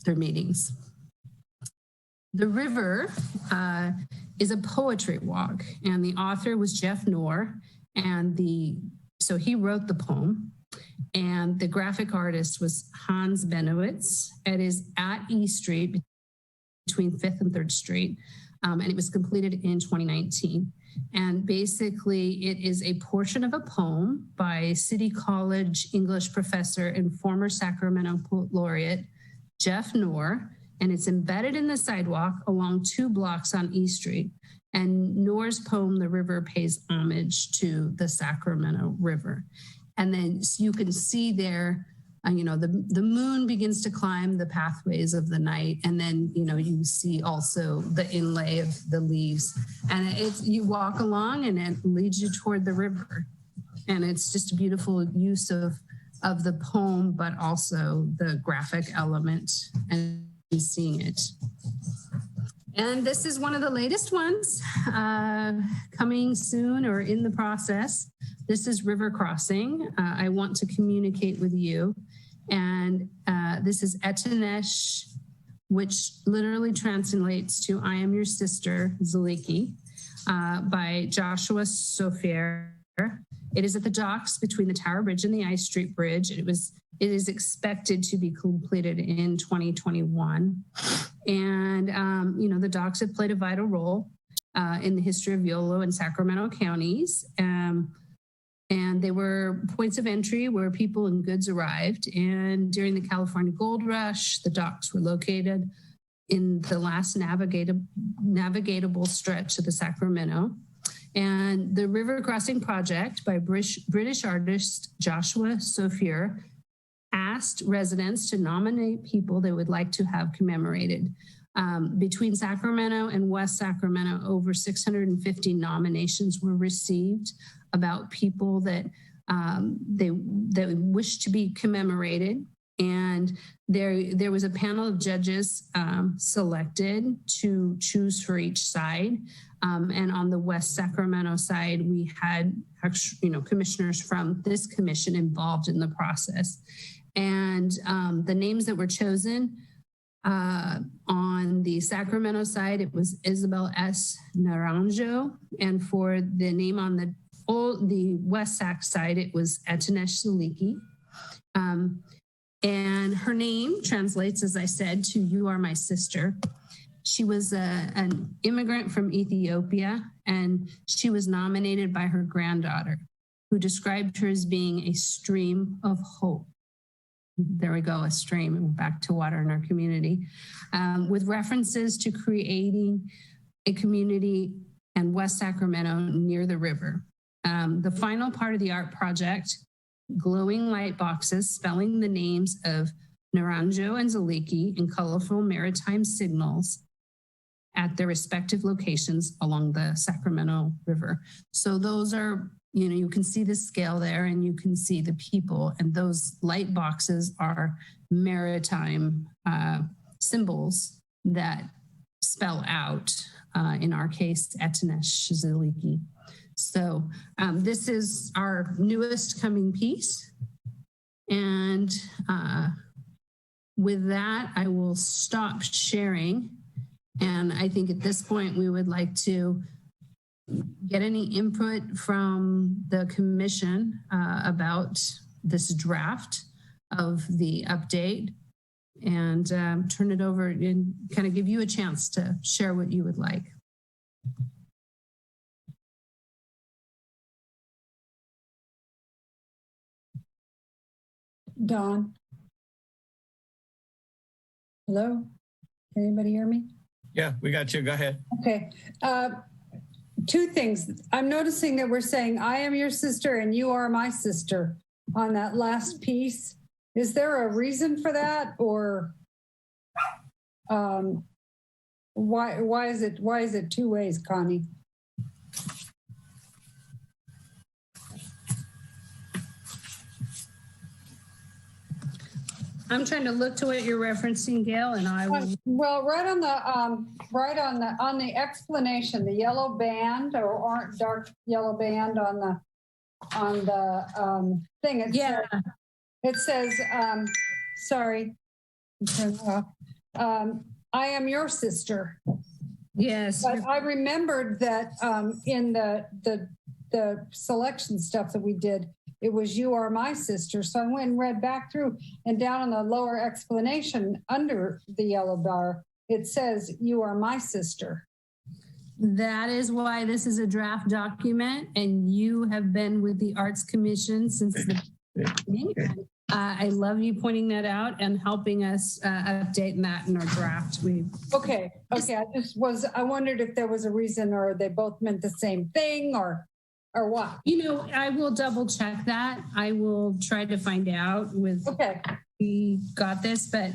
meetings. The River is a poetry walk, and the author was Jeff Knorr, and so he wrote the poem, and the graphic artist was Hans Benowitz. It is at E Street between 5th and 3rd Street, and it was completed in 2019. And basically, it is a portion of a poem by City College English professor and former Sacramento Poet Laureate Jeff Knorr, and it's embedded in the sidewalk along 2 blocks on E Street. And Noor's poem, The River, pays homage to the Sacramento River. And then you can see there, the moon begins to climb the pathways of the night. And then, you see also the inlay of the leaves. And you walk along and it leads you toward the river. And it's just a beautiful use of the poem, but also the graphic element and seeing it. And this is one of the latest ones coming soon or in the process. This is River Crossing. I want to communicate with you. And this is Etinesh, which literally translates to I am your sister, Zaliki, by Joshua Sofier. It is at the docks between the Tower Bridge and the I Street Bridge. It is expected to be completed in 2021. And, the docks have played a vital role in the history of Yolo and Sacramento counties. And they were points of entry where people and goods arrived. And during the California Gold Rush, the docks were located in the last navigatable stretch of the Sacramento. And the River Crossing Project by British artist Joshua Sofier asked residents to nominate people they would like to have commemorated. Between Sacramento and West Sacramento, over 650 nominations were received about people that they wish to be commemorated. And there was a panel of judges selected to choose for each side. And on the West Sacramento side, we had commissioners from this commission involved in the process. And the names that were chosen on the Sacramento side, it was Isabel S. Naranjo. And for the name on the West Sac side, it was Etinesh Zaliki. And her name translates, as I said, to You Are My Sister. She was an immigrant from Ethiopia, and she was nominated by her granddaughter, who described her as being a stream of hope. There we go, a stream, back to water in our community, with references to creating a community in West Sacramento near the river. The final part of the art project, glowing light boxes spelling the names of Naranjo and Zaliki in colorful maritime signals at their respective locations along the Sacramento River. So those are, you can see the scale there and you can see the people, and those light boxes are maritime symbols that spell out, in our case, Etinesh Zaliki. So this is our newest coming piece. And with that, I will stop sharing. And I think at this point, we would like to get any input from the commission about this draft of the update, and turn it over and kind of give you a chance to share what you would like. Dawn. Hello? Can anybody hear me? Yeah, we got you. Go ahead. Okay. Two things. I'm noticing that we're saying, I am your sister and you are my sister on that last piece. Is there a reason for that, or why is it two ways, Connie? I'm trying to look to what you're referencing, Gail, and I will. Well, right on the explanation, the yellow band or dark yellow band on the thing. It says, sorry, I am your sister. Yes. But I remembered that in the selection stuff that we did, it was You Are My Sister. So I went and read back through, and down in the lower explanation under the yellow bar, it says You Are My Sister. That is why this is a draft document, and you have been with the Arts Commission since the beginning. I love you pointing that out and helping us update that in our draft. Okay. I wondered if there was a reason, or they both meant the same thing, or what? You know, I will double check that. I will try to find out with. Okay. We got this, but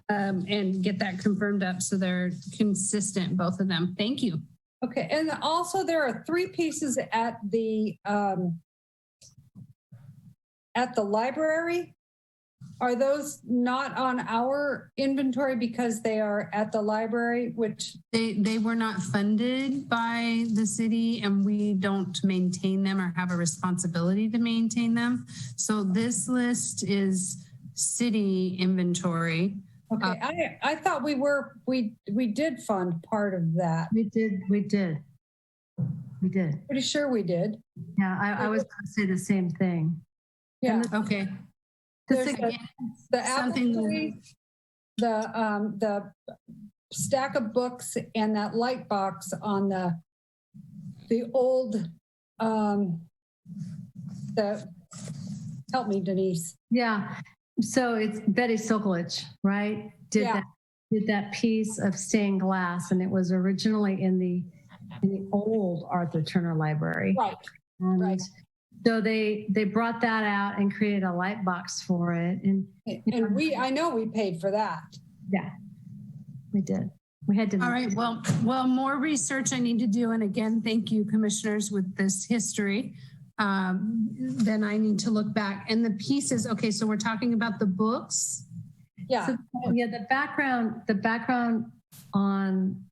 and get that confirmed up so they're consistent, both of them. Thank you. Okay, and also there are 3 pieces at the library. Are those not on our inventory because they are at the library, which they were not funded by the city, and we don't maintain them or have a responsibility to maintain them. So this list is city inventory. Okay, I thought we did fund part of that. We did. Pretty sure we did. Yeah, I was going to say the same thing. Yeah. Okay. There's the apple tree, the stack of books, and that light box on the old help me, Denise. Yeah. So it's Betty Sokolich, right? Did that piece of stained glass, and it was originally in the old Arthur Turner Library. Right. And right. So they brought that out and created a light box for it, and I know we paid for that. Yeah, we did. We had to. All right. Well, more research I need to do, and again, thank you, commissioners, with this history. Then I need to look back and the pieces. Okay, so we're talking about the books. Yeah. So, yeah. The background on,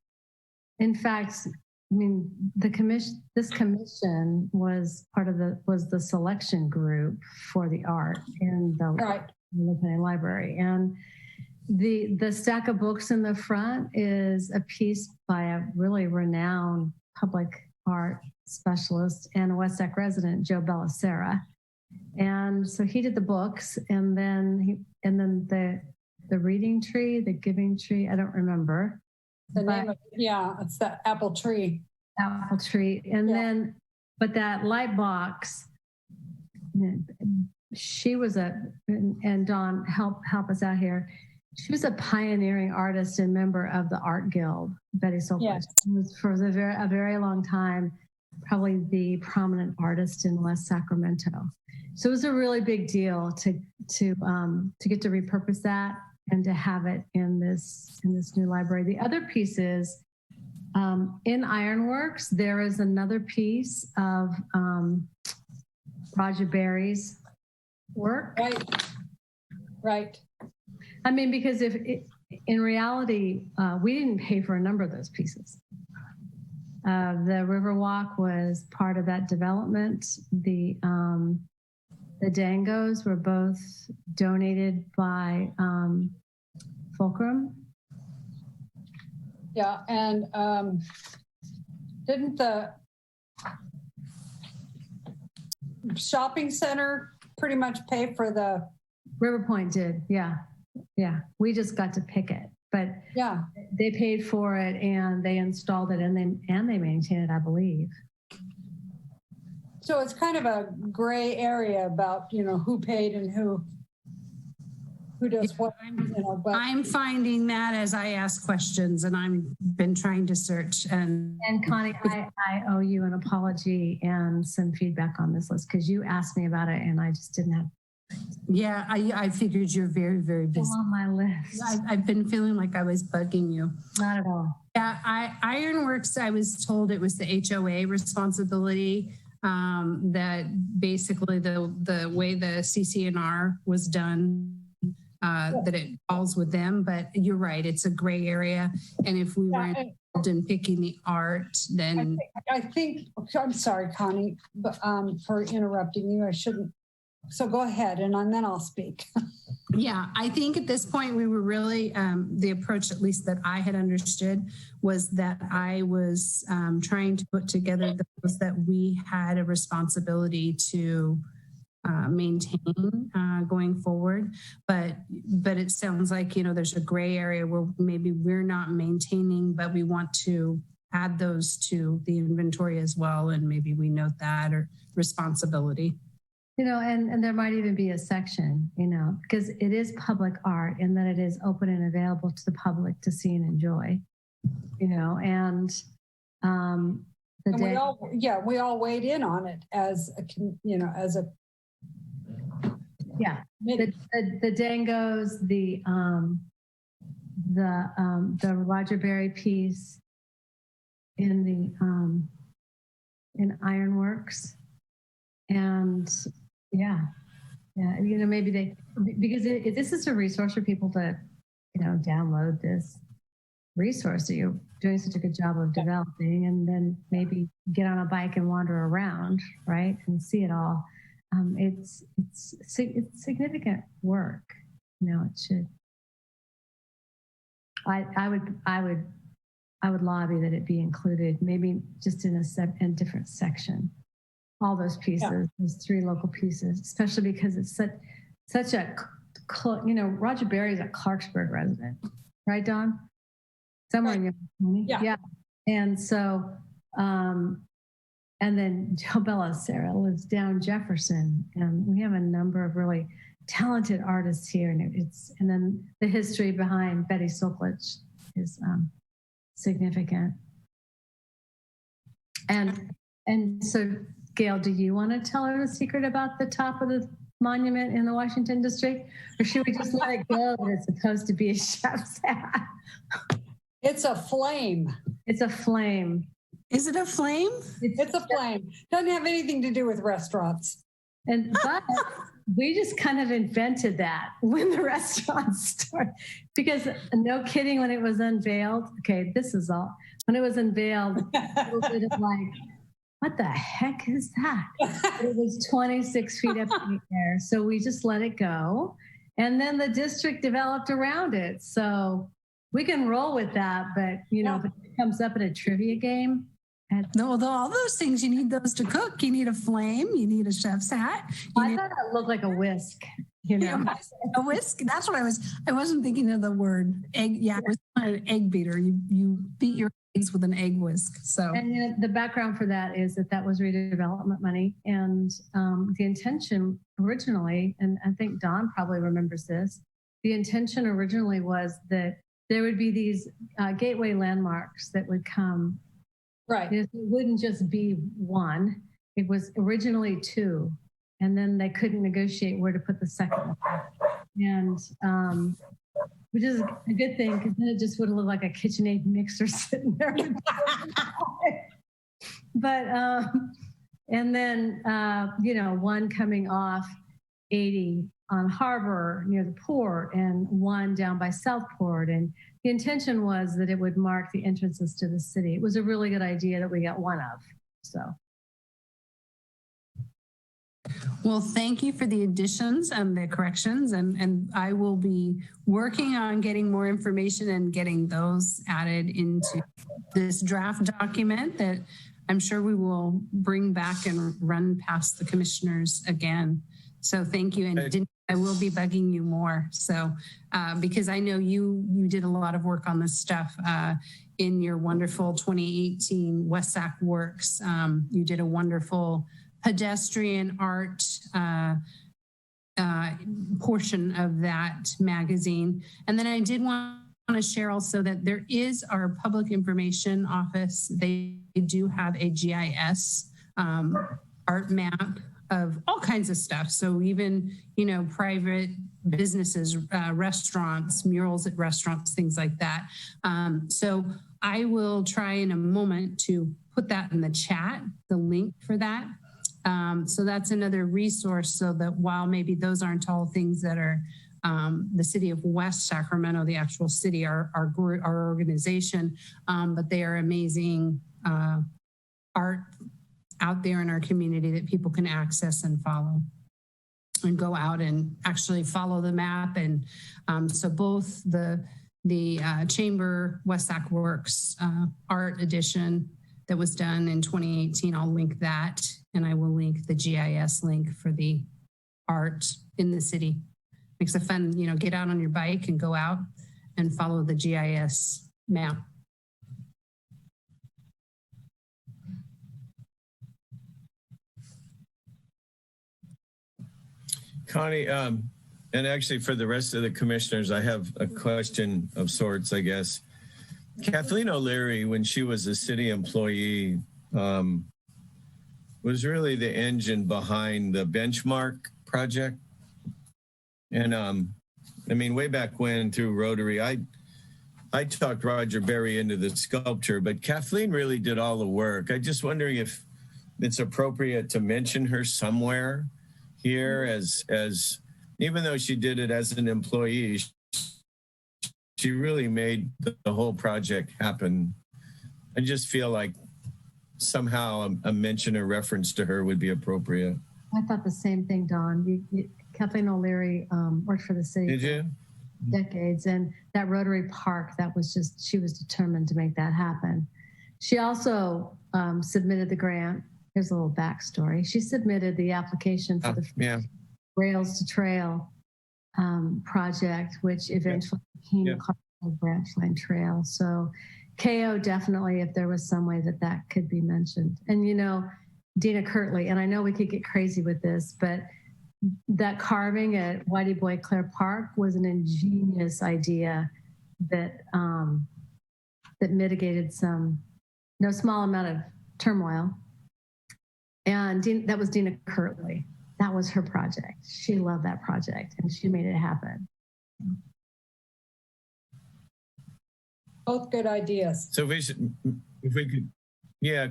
in fact, I mean, this commission was was the selection group for the art in the Independent Library, and the stack of books in the front is a piece by a really renowned public art specialist and a West Sac resident, Joe Bellicera. And so he did the books, and then the reading tree, the giving tree, I don't remember. It's the apple tree. Apple tree. And then, but that light box, she was and Dawn, help us out here. She was a pioneering artist and member of the Art Guild, Betty Sokolich. Yes. Was for a very long time, probably the prominent artist in West Sacramento. So it was a really big deal to get to repurpose that and to have it in this new library. The other piece is in Ironworks, there is another piece of Roger Berry's work. Right. I mean, because in reality, we didn't pay for a number of those pieces. The Riverwalk was part of that development. The Dangos were both donated by Fulcrum. Yeah, and didn't the shopping center pretty much pay for the... River Point did, yeah. We just got to pick it, but yeah, they paid for it and they installed it and they maintain it, I believe. So it's kind of a gray area about who paid and who does what. But I'm finding that as I ask questions, and I've been trying to search. And Connie, I owe you an apology and some feedback on this list because you asked me about it and I just didn't have. Yeah, I figured you're very, very busy. On my list. I've been feeling like I was bugging you. Not at all. Yeah, Ironworks, I was told it was the HOA responsibility, that basically the way the CC&R was done, that it falls with them. But you're right, it's a gray area. And if we were involved in picking the art, then... I think I'm sorry, Connie, but, for interrupting you. I shouldn't. So go ahead, and then I'll speak. Yeah, I think at this point we were really, the approach, at least that I had understood, was that I was trying to put together those that we had a responsibility to maintain going forward. But it sounds like, there's a gray area where maybe we're not maintaining, but we want to add those to the inventory as well. And maybe we note that or responsibility. You know, and there might even be a section, you know, because it is public art and that it is open and available to the public to see and enjoy, you know, and we all weighed in on it as a, you know, as a the Dangos, the Roger Berry piece in the in Ironworks, and you know, maybe they, because this is a resource for people to, you know, download this resource that you're doing such a good job of developing, and then maybe get on a bike and wander around, right, and see it all. It's significant work, you know. It should. I would lobby that it be included, maybe just in a different section. All those pieces, those 3 local pieces, especially because it's such a, you know, Roger Berry's a Clarksburg resident, right, Don? Somewhere in your county. Yeah. And so, and then Joe Bellasera lives down Jefferson, and we have a number of really talented artists here, and then the history behind Betty Soklich is significant. And so, Gail, do you want to tell her the secret about the top of the monument in the Washington district, or should we just let it go that it's supposed to be a chef's hat? It's a flame. It's a flame. Is it a flame? It's a flame. Doesn't have anything to do with restaurants. But we just kind of invented that when the restaurants started, because no kidding, when it was unveiled, okay, this is all, when it was unveiled, it was like, what the heck is that? It was 26 feet up in the air. So we just let it go. And then the district developed around it. So we can roll with that, but you know, if it comes up in a trivia game. No, although all those things, you need those to cook. You need a flame, you need a chef's hat. I thought it looked like a whisk, you know. A whisk, that's what I wasn't thinking of the word egg. Yeah, it was an egg beater. You beat your eggs with an egg whisk. So, and you know, the background for that is that was redevelopment money. And the intention originally, and I think Don probably remembers this, the intention originally was that there would be these gateway landmarks that would come. Right. It wouldn't just be one. It was originally 2. And then they couldn't negotiate where to put the second one. And which is a good thing, because then it just would have looked like a KitchenAid mixer sitting there. But, and then, you know, one coming off 80 on Harbor near the port, and one down by Southport. And the intention was that it would mark the entrances to the city. It was a really good idea that we got one of, so. Well, thank you for the additions and the corrections, and I will be working on getting more information and getting those added into this draft document that I'm sure we will bring back and run past the commissioners again. So thank you, and I will be bugging you more. So because I know you did a lot of work on this stuff in your wonderful 2018 WESAC Works. You did a wonderful pedestrian art portion of that magazine. And then I did want to share also that there is our public information office. They do have a GIS art map of all kinds of stuff. So even, you know, private businesses, restaurants, murals at restaurants, things like that. So I will try in a moment to put that in the chat, the link for that. So that's another resource, so that while maybe those aren't all things that are the city of West Sacramento, the actual city, our organization, but they are amazing art out there in our community that people can access and follow and go out and actually follow the map. And so both the Chamber WESAC Works art edition that was done in 2018, I'll link that, and I will link the GIS link for the art in the city. Makes it fun, you know, get out on your bike and go out and follow the GIS map. Connie, and actually for the rest of the commissioners, I have a question of sorts, I guess. Kathleen O'Leary, when she was a city employee, was really the engine behind the benchmark project. And I mean, way back when through Rotary, I talked Roger Berry into the sculpture, but Kathleen really did all the work. I'm just wondering if it's appropriate to mention her somewhere here as even though she did it as an employee, she really made the whole project happen. I just feel like somehow a mention or reference to her would be appropriate. I thought the same thing, Don. Kathleen O'Leary worked for the city. Did you? Decades, and that Rotary Park, that was just, she was determined to make that happen. She also submitted the grant. Here's a little backstory. She submitted the application for the Rails to Trail project, which eventually became the Colorado Branchline Trail. So KO definitely, if there was some way that could be mentioned. And you know, Dina Kirtley, and I know we could get crazy with this, but that carving at Whitey Boy Clare Park was an ingenious idea that that mitigated no small amount of turmoil. And that was Dina Kirtley. That was her project. She loved that project and she made it happen. Both good ideas. So if we could,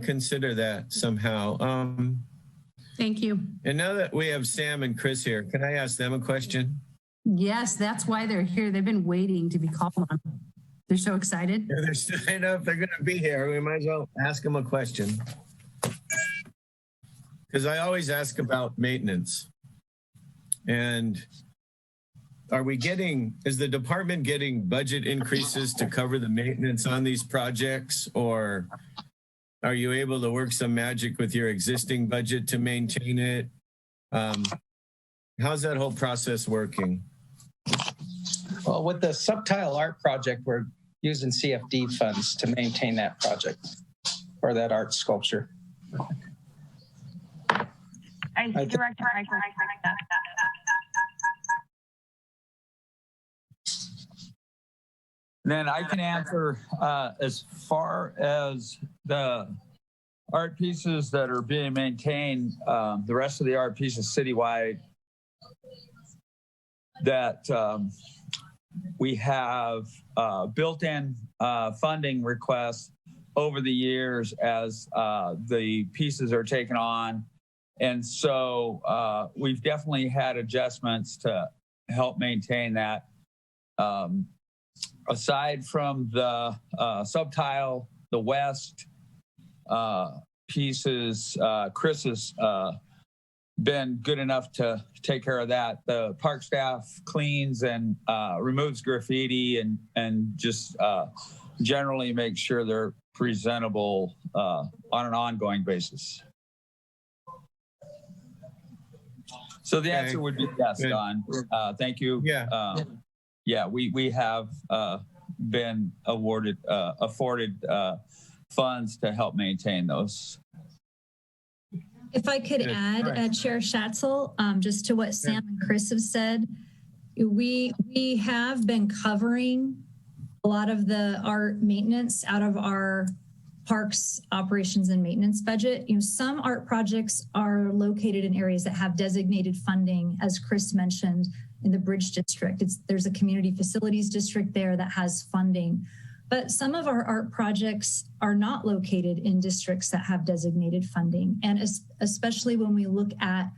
consider that somehow. Thank you. And now that we have Sam and Chris here, can I ask them a question? Yes, that's why they're here. They've been waiting to be called on. They're so excited. Yeah, I know if they're going to be here, we might as well ask them a question. Because I always ask about maintenance. And is the department getting budget increases to cover the maintenance on these projects, or are you able to work some magic with your existing budget to maintain it? How's that whole process working? Well, with the subtile art project, we're using CFD funds to maintain that project or that art sculpture. Director, Then I can answer as far as the art pieces that are being maintained, the rest of the art pieces citywide, that we have built-in funding requests over the years as the pieces are taken on. And so we've definitely had adjustments to help maintain that. Aside from the subtile, the west pieces, Chris has been good enough to take care of that. The park staff cleans and removes graffiti and just generally makes sure they're presentable on an ongoing basis. So the answer would be yes, Don. Thank you. Yeah, we have been afforded funds to help maintain those. If I could add, Chair Schatzel, just to what Sam and Chris have said, we have been covering a lot of the art maintenance out of our parks operations and maintenance budget. You know, some art projects are located in areas that have designated funding, as Chris mentioned, in the Bridge District. There's a community facilities district there that has funding. But some of our art projects are not located in districts that have designated funding. And especially when we look at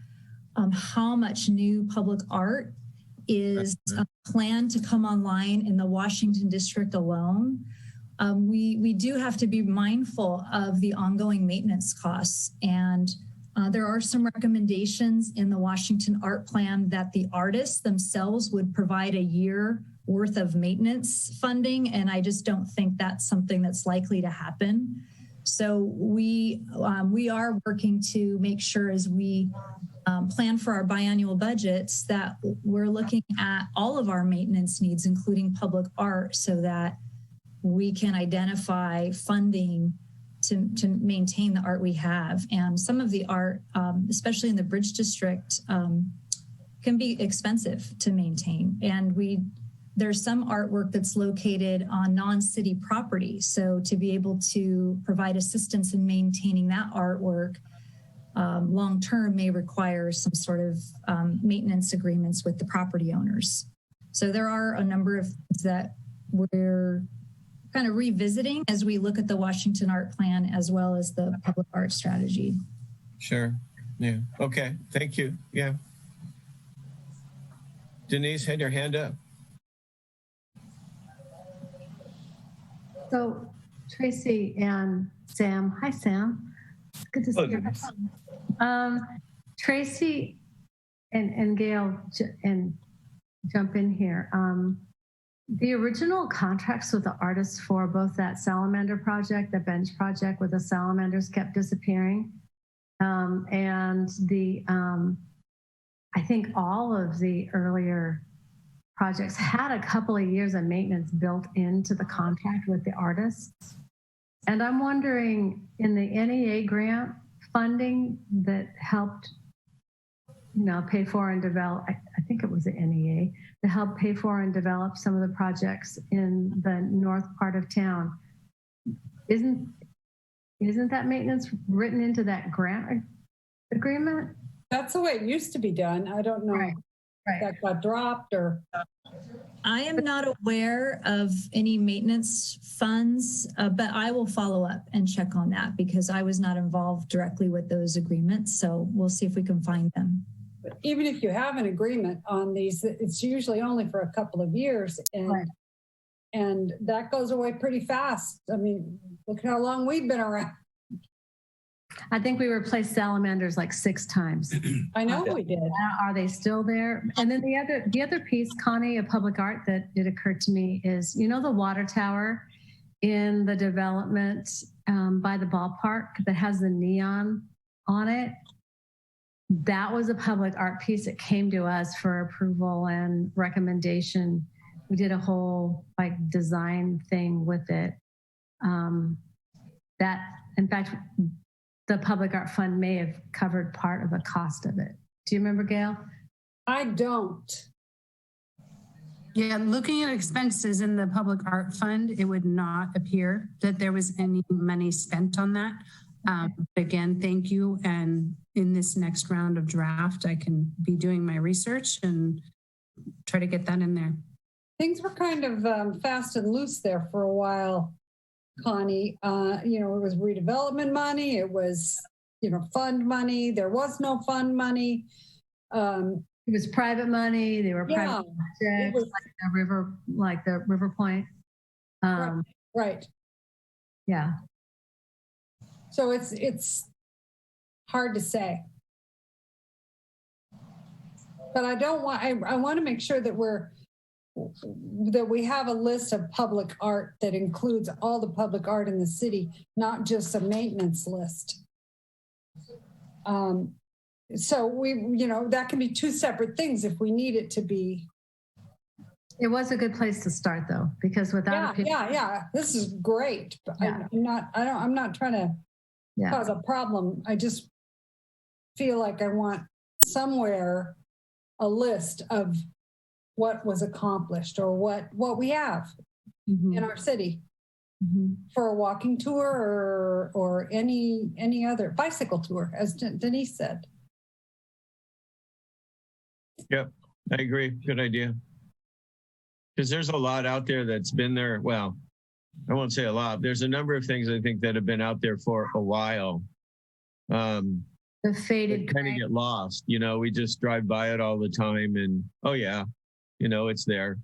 how much new public art is planned to come online in the Washington district alone, we do have to be mindful of the ongoing maintenance costs. And there are some recommendations in the Washington Art Plan that the artists themselves would provide a year worth of maintenance funding, and I just don't think that's something that's likely to happen. So we are working to make sure as we plan for our biannual budgets that we're looking at all of our maintenance needs, including public art, so that we can identify funding to maintain the art we have. And some of the art, especially in the Bridge District can be expensive to maintain. And there's some artwork that's located on non-city property. So to be able to provide assistance in maintaining that artwork long-term may require some sort of maintenance agreements with the property owners. So there are a number of things that we're kind of revisiting as we look at the Washington Art Plan as well as the public art strategy. Sure. Yeah. Okay. Thank you. Yeah. Denise had your hand up. So Tracy and Sam, hi Sam. Good to see you. Tracy and Gail, and jump in here. The original contracts with the artists for both that salamander project, the bench project where the salamanders kept disappearing, and I think all of the earlier projects had a couple of years of maintenance built into the contract with the artists. And I'm wondering, in the NEA grant funding that helped, pay for and develop, I think it was the NEA, to help pay for and develop some of the projects in the north part of town. Isn't that maintenance written into that grant agreement? That's the way it used to be done. I don't know. Right. That got dropped or. I am not aware of any maintenance funds, but I will follow up and check on that because I was not involved directly with those agreements. So we'll see if we can find them. But even if you have an agreement on these, it's usually only for a couple of years, and that goes away pretty fast. I mean, look at how long we've been around. I think we replaced salamanders like 6 times. I know we did. Are they still there? And then the other piece, Connie, of public art that it occurred to me is, the water tower in the development by the ballpark that has the neon on it. That was a public art piece that came to us for approval and recommendation. We did a whole design thing with it. That, in fact, the Public Art Fund may have covered part of the cost of it. Do you remember, Gail? I don't. Yeah, looking at expenses in the Public Art Fund, it would not appear that there was any money spent on that. Again, thank you. And in this next round of draft, I can be doing my research and try to get that in there. Things were kind of fast and loose there for a while, Connie. It was redevelopment money. It was, fund money. There was no fund money. It was private money. They were private projects, like the River Point. Right. Yeah. So it's hard to say. But I want to make sure that we have a list of public art that includes all the public art in the city, not just a maintenance list. So that can be 2 separate things if we need it to be. It was a good place to start though, because without this is great. But yeah. I'm not trying to cause a problem. I just feel like I want somewhere a list of what was accomplished or what we have in our city for a walking tour or any other bicycle tour, as Denise said. Yep, I agree. Good idea. Because there's a lot out there that's been there. Well, I won't say a lot. There's a number of things I think that have been out there for a while. The faded kind of get lost. We just drive by it all the time and, oh yeah, it's there.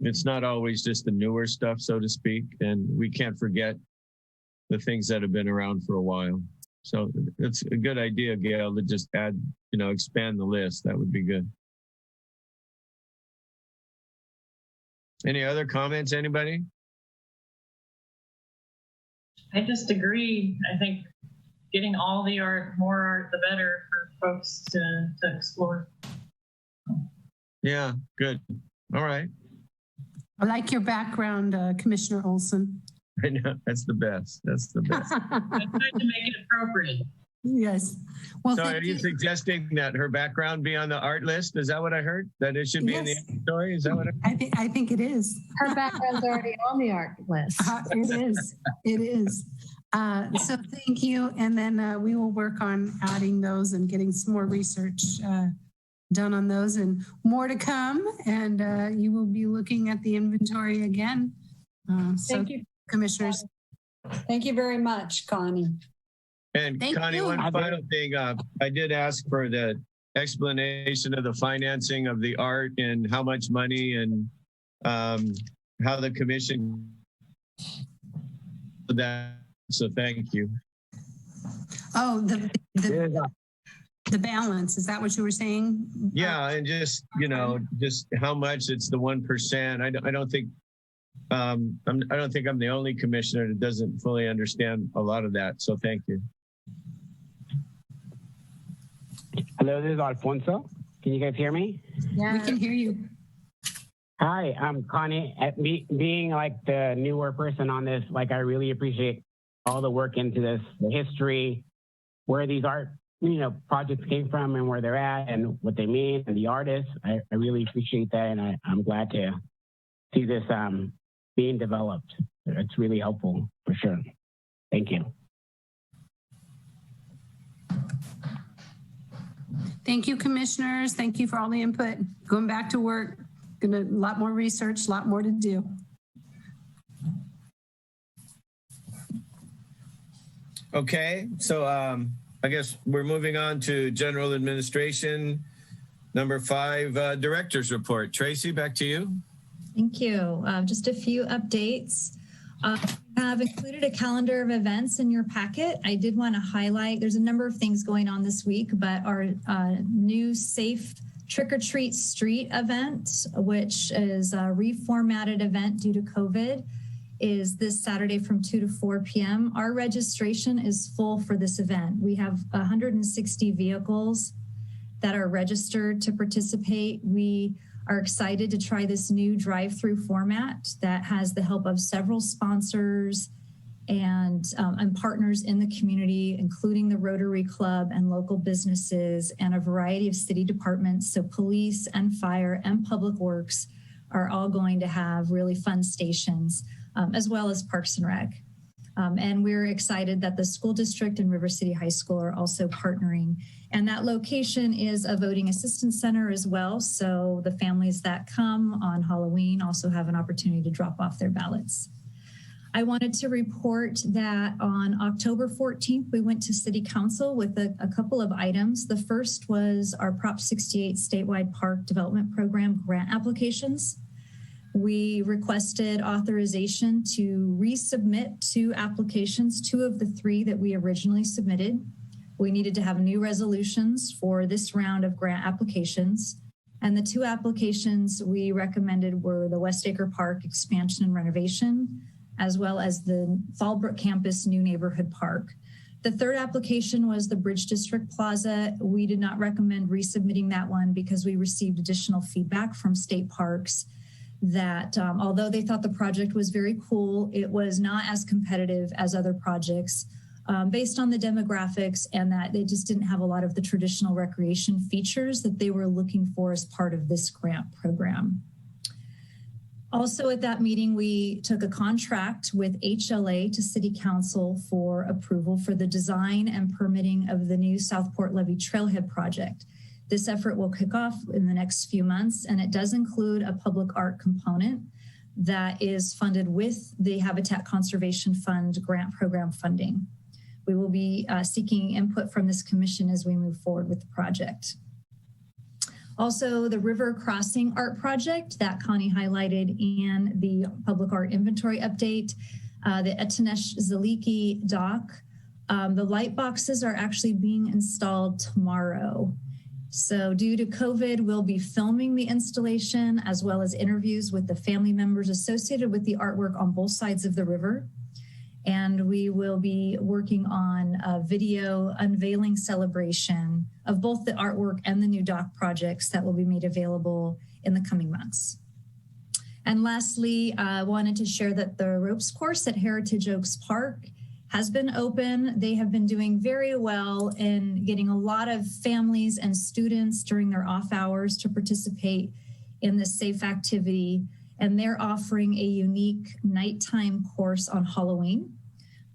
It's not always just the newer stuff, so to speak. And we can't forget the things that have been around for a while. So it's a good idea, Gail, to just add, expand the list. That would be good. Any other comments, anybody? I just agree. I think getting all the art, more art, the better for folks to explore. Yeah, good. All right. I like your background, Commissioner Olson. I know, that's the best. That's the best. I tried to make it appropriate. Yes. Well, So are you suggesting that her background be on the art list? Is that what I heard? That it should be in the inventory? Is that what I think it is. Her background's already on the art list. It is. It is. So thank you. And then we will work on adding those and getting some more research done on those and more to come. And you will be looking at the inventory again. Thank you, commissioners. Thank you very much, Connie. And Thank Connie, you. one final thing. I did ask for the explanation of the financing of the art and how much money and how the commission that. So thank you. Oh, the balance. Is that what you were saying? Yeah, and just just how much it's the 1%. I don't think I'm the only commissioner that doesn't fully understand a lot of that. So thank you. Hello, this is Alfonso. Can you guys hear me? Yeah, we can hear you. Hi, I'm Connie. Being like the newer person on this, like I really appreciate all the work into this, the history, where these art, projects came from and where they're at and what they mean and the artists. I really appreciate that, and I'm glad to see this being developed. It's really helpful for sure. Thank you. Thank you, commissioners. Thank you for all the input. Going back to work, a lot more research, a lot more to do. Okay, so I guess we're moving on to general administration. Number 5, director's report. Tracy, back to you. Thank you. Just a few updates. I've included a calendar of events in your packet. I did want to highlight, there's a number of things going on this week, but our new Safe Trick or Treat Street event, which is a reformatted event due to COVID, is this Saturday from 2 to 4 p.m. Our registration is full for this event. We have 160 vehicles that are registered to participate. We are excited to try this new drive-through format that has the help of several sponsors and partners in the community, including the Rotary Club and local businesses and a variety of city departments. So police and fire and public works are all going to have really fun stations, as well as Parks and Rec. And we're excited that the school district and River City High School are also partnering. And that location is a voting assistance center as well. So the families that come on Halloween also have an opportunity to drop off their ballots. I wanted to report that on October 14th, we went to City Council with a couple of items. The first was our Prop 68 statewide park development program grant applications. We requested authorization to resubmit 2 applications, 2 of the 3 that we originally submitted. We needed to have new resolutions for this round of grant applications. And the 2 applications we recommended were the West Acre Park expansion and renovation, as well as the Fallbrook Campus new neighborhood park. The 3rd application was the Bridge District Plaza. We did not recommend resubmitting that one because we received additional feedback from state parks that although they thought the project was very cool, it was not as competitive as other projects based on the demographics, and that they just didn't have a lot of the traditional recreation features that they were looking for as part of this grant program. Also at that meeting, we took a contract with HLA to City Council for approval for the design and permitting of the new Southport Levee Trailhead project. This effort will kick off in the next few months, and it does include a public art component that is funded with the Habitat Conservation Fund grant program funding. We will be seeking input from this commission as we move forward with the project. Also, the River Crossing Art Project that Connie highlighted in the public art inventory update, the Etinesh Zaliki dock. The light boxes are actually being installed tomorrow. So due to COVID, we'll be filming the installation as well as interviews with the family members associated with the artwork on both sides of the river. And we will be working on a video unveiling celebration of both the artwork and the new dock projects that will be made available in the coming months. And lastly, I wanted to share that the ropes course at Heritage Oaks Park has been open. They have been doing very well in getting a lot of families and students during their off hours to participate in this safe activity. And they're offering a unique nighttime course on Halloween.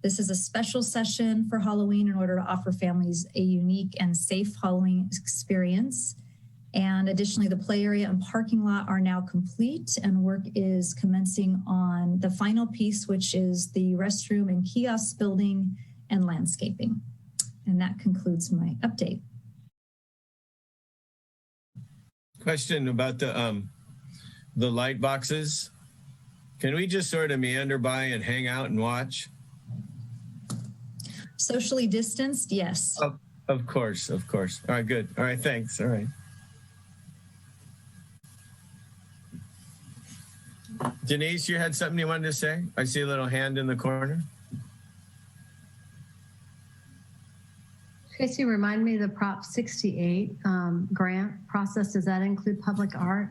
This is a special session for Halloween in order to offer families a unique and safe Halloween experience. And additionally, the play area and parking lot are now complete, and work is commencing on the final piece, which is the restroom and kiosk building and landscaping. And that concludes my update. Question about the light boxes. Can we just sort of meander by and hang out and watch? Socially distanced, yes. Oh, of course, of course. All right, good. All right, thanks. All right. Denise, you had something you wanted to say? I see a little hand in the corner. Tracy, remind me the Prop 68 grant process. Does that include public art?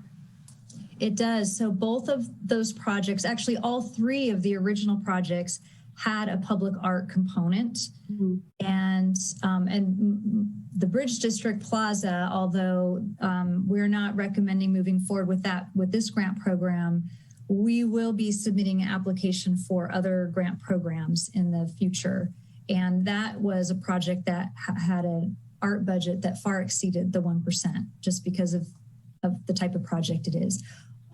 It does. So both of those projects, actually all three of the original projects, had a public art component. Mm-hmm. And the Bridge District Plaza, although we're not recommending moving forward with this grant program, we will be submitting an application for other grant programs in the future. And that was a project that had an art budget that far exceeded the 1%, just because of the type of project it is.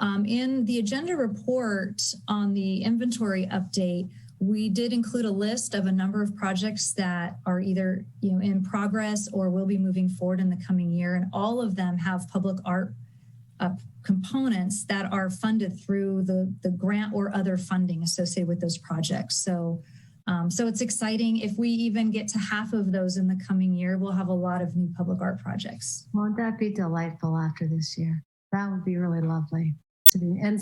In the agenda report on the inventory update, we did include a list of a number of projects that are either in progress or will be moving forward in the coming year. And all of them have public art components that are funded through the grant or other funding associated with those projects. So it's exciting. If we even get to half of those in the coming year, we'll have a lot of new public art projects. Won't that be delightful after this year? That would be really lovely to do. And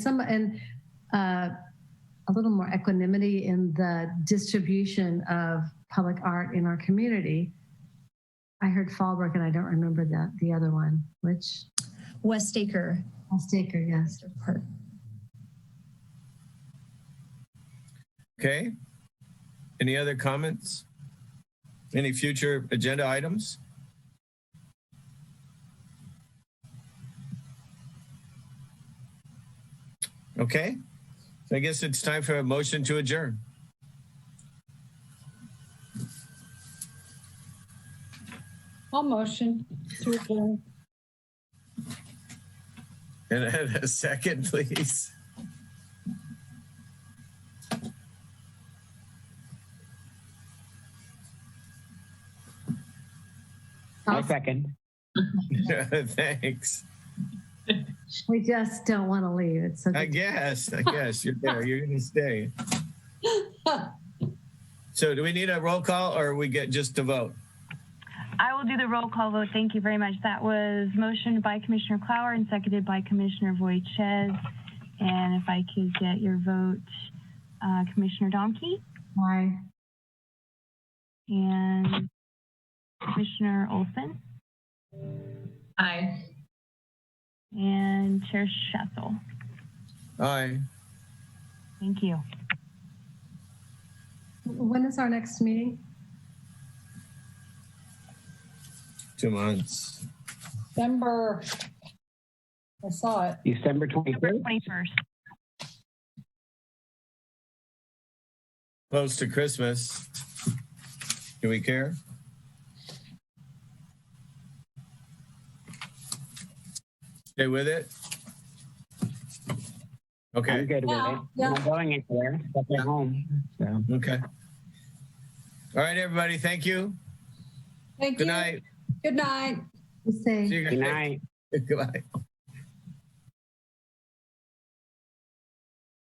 a little more equanimity in the distribution of public art in our community. I heard Fallbrook, and I don't remember the other one, which? West Acre. West Acre, yes. Okay. Any other comments? Any future agenda items? Okay. So I guess it's time for a motion to adjourn. I'll motion to adjourn. And a second, please. I second. Thanks. We just don't want to leave. It's so I guess you're there. You're going to stay. So do we need a roll call, or we get just to vote? I will do the roll call vote. Thank you very much. That was motioned by Commissioner Clower and seconded by Commissioner Voiches. And if I could get your vote, Commissioner Domke. Aye. And Commissioner Olson. Aye. And Chair Schatzel. Aye. Thank you. When is our next meeting? 2 months. December. I saw it. December 21st. 21st. Close to Christmas. Do we care? Stay with it? Okay. I'm good with it. Yeah. I'm going anywhere. Stuck at home. So. Okay. All right, everybody. Thank you. Thank Good you. night. Good night. Say. See you guys. Good night. Goodbye.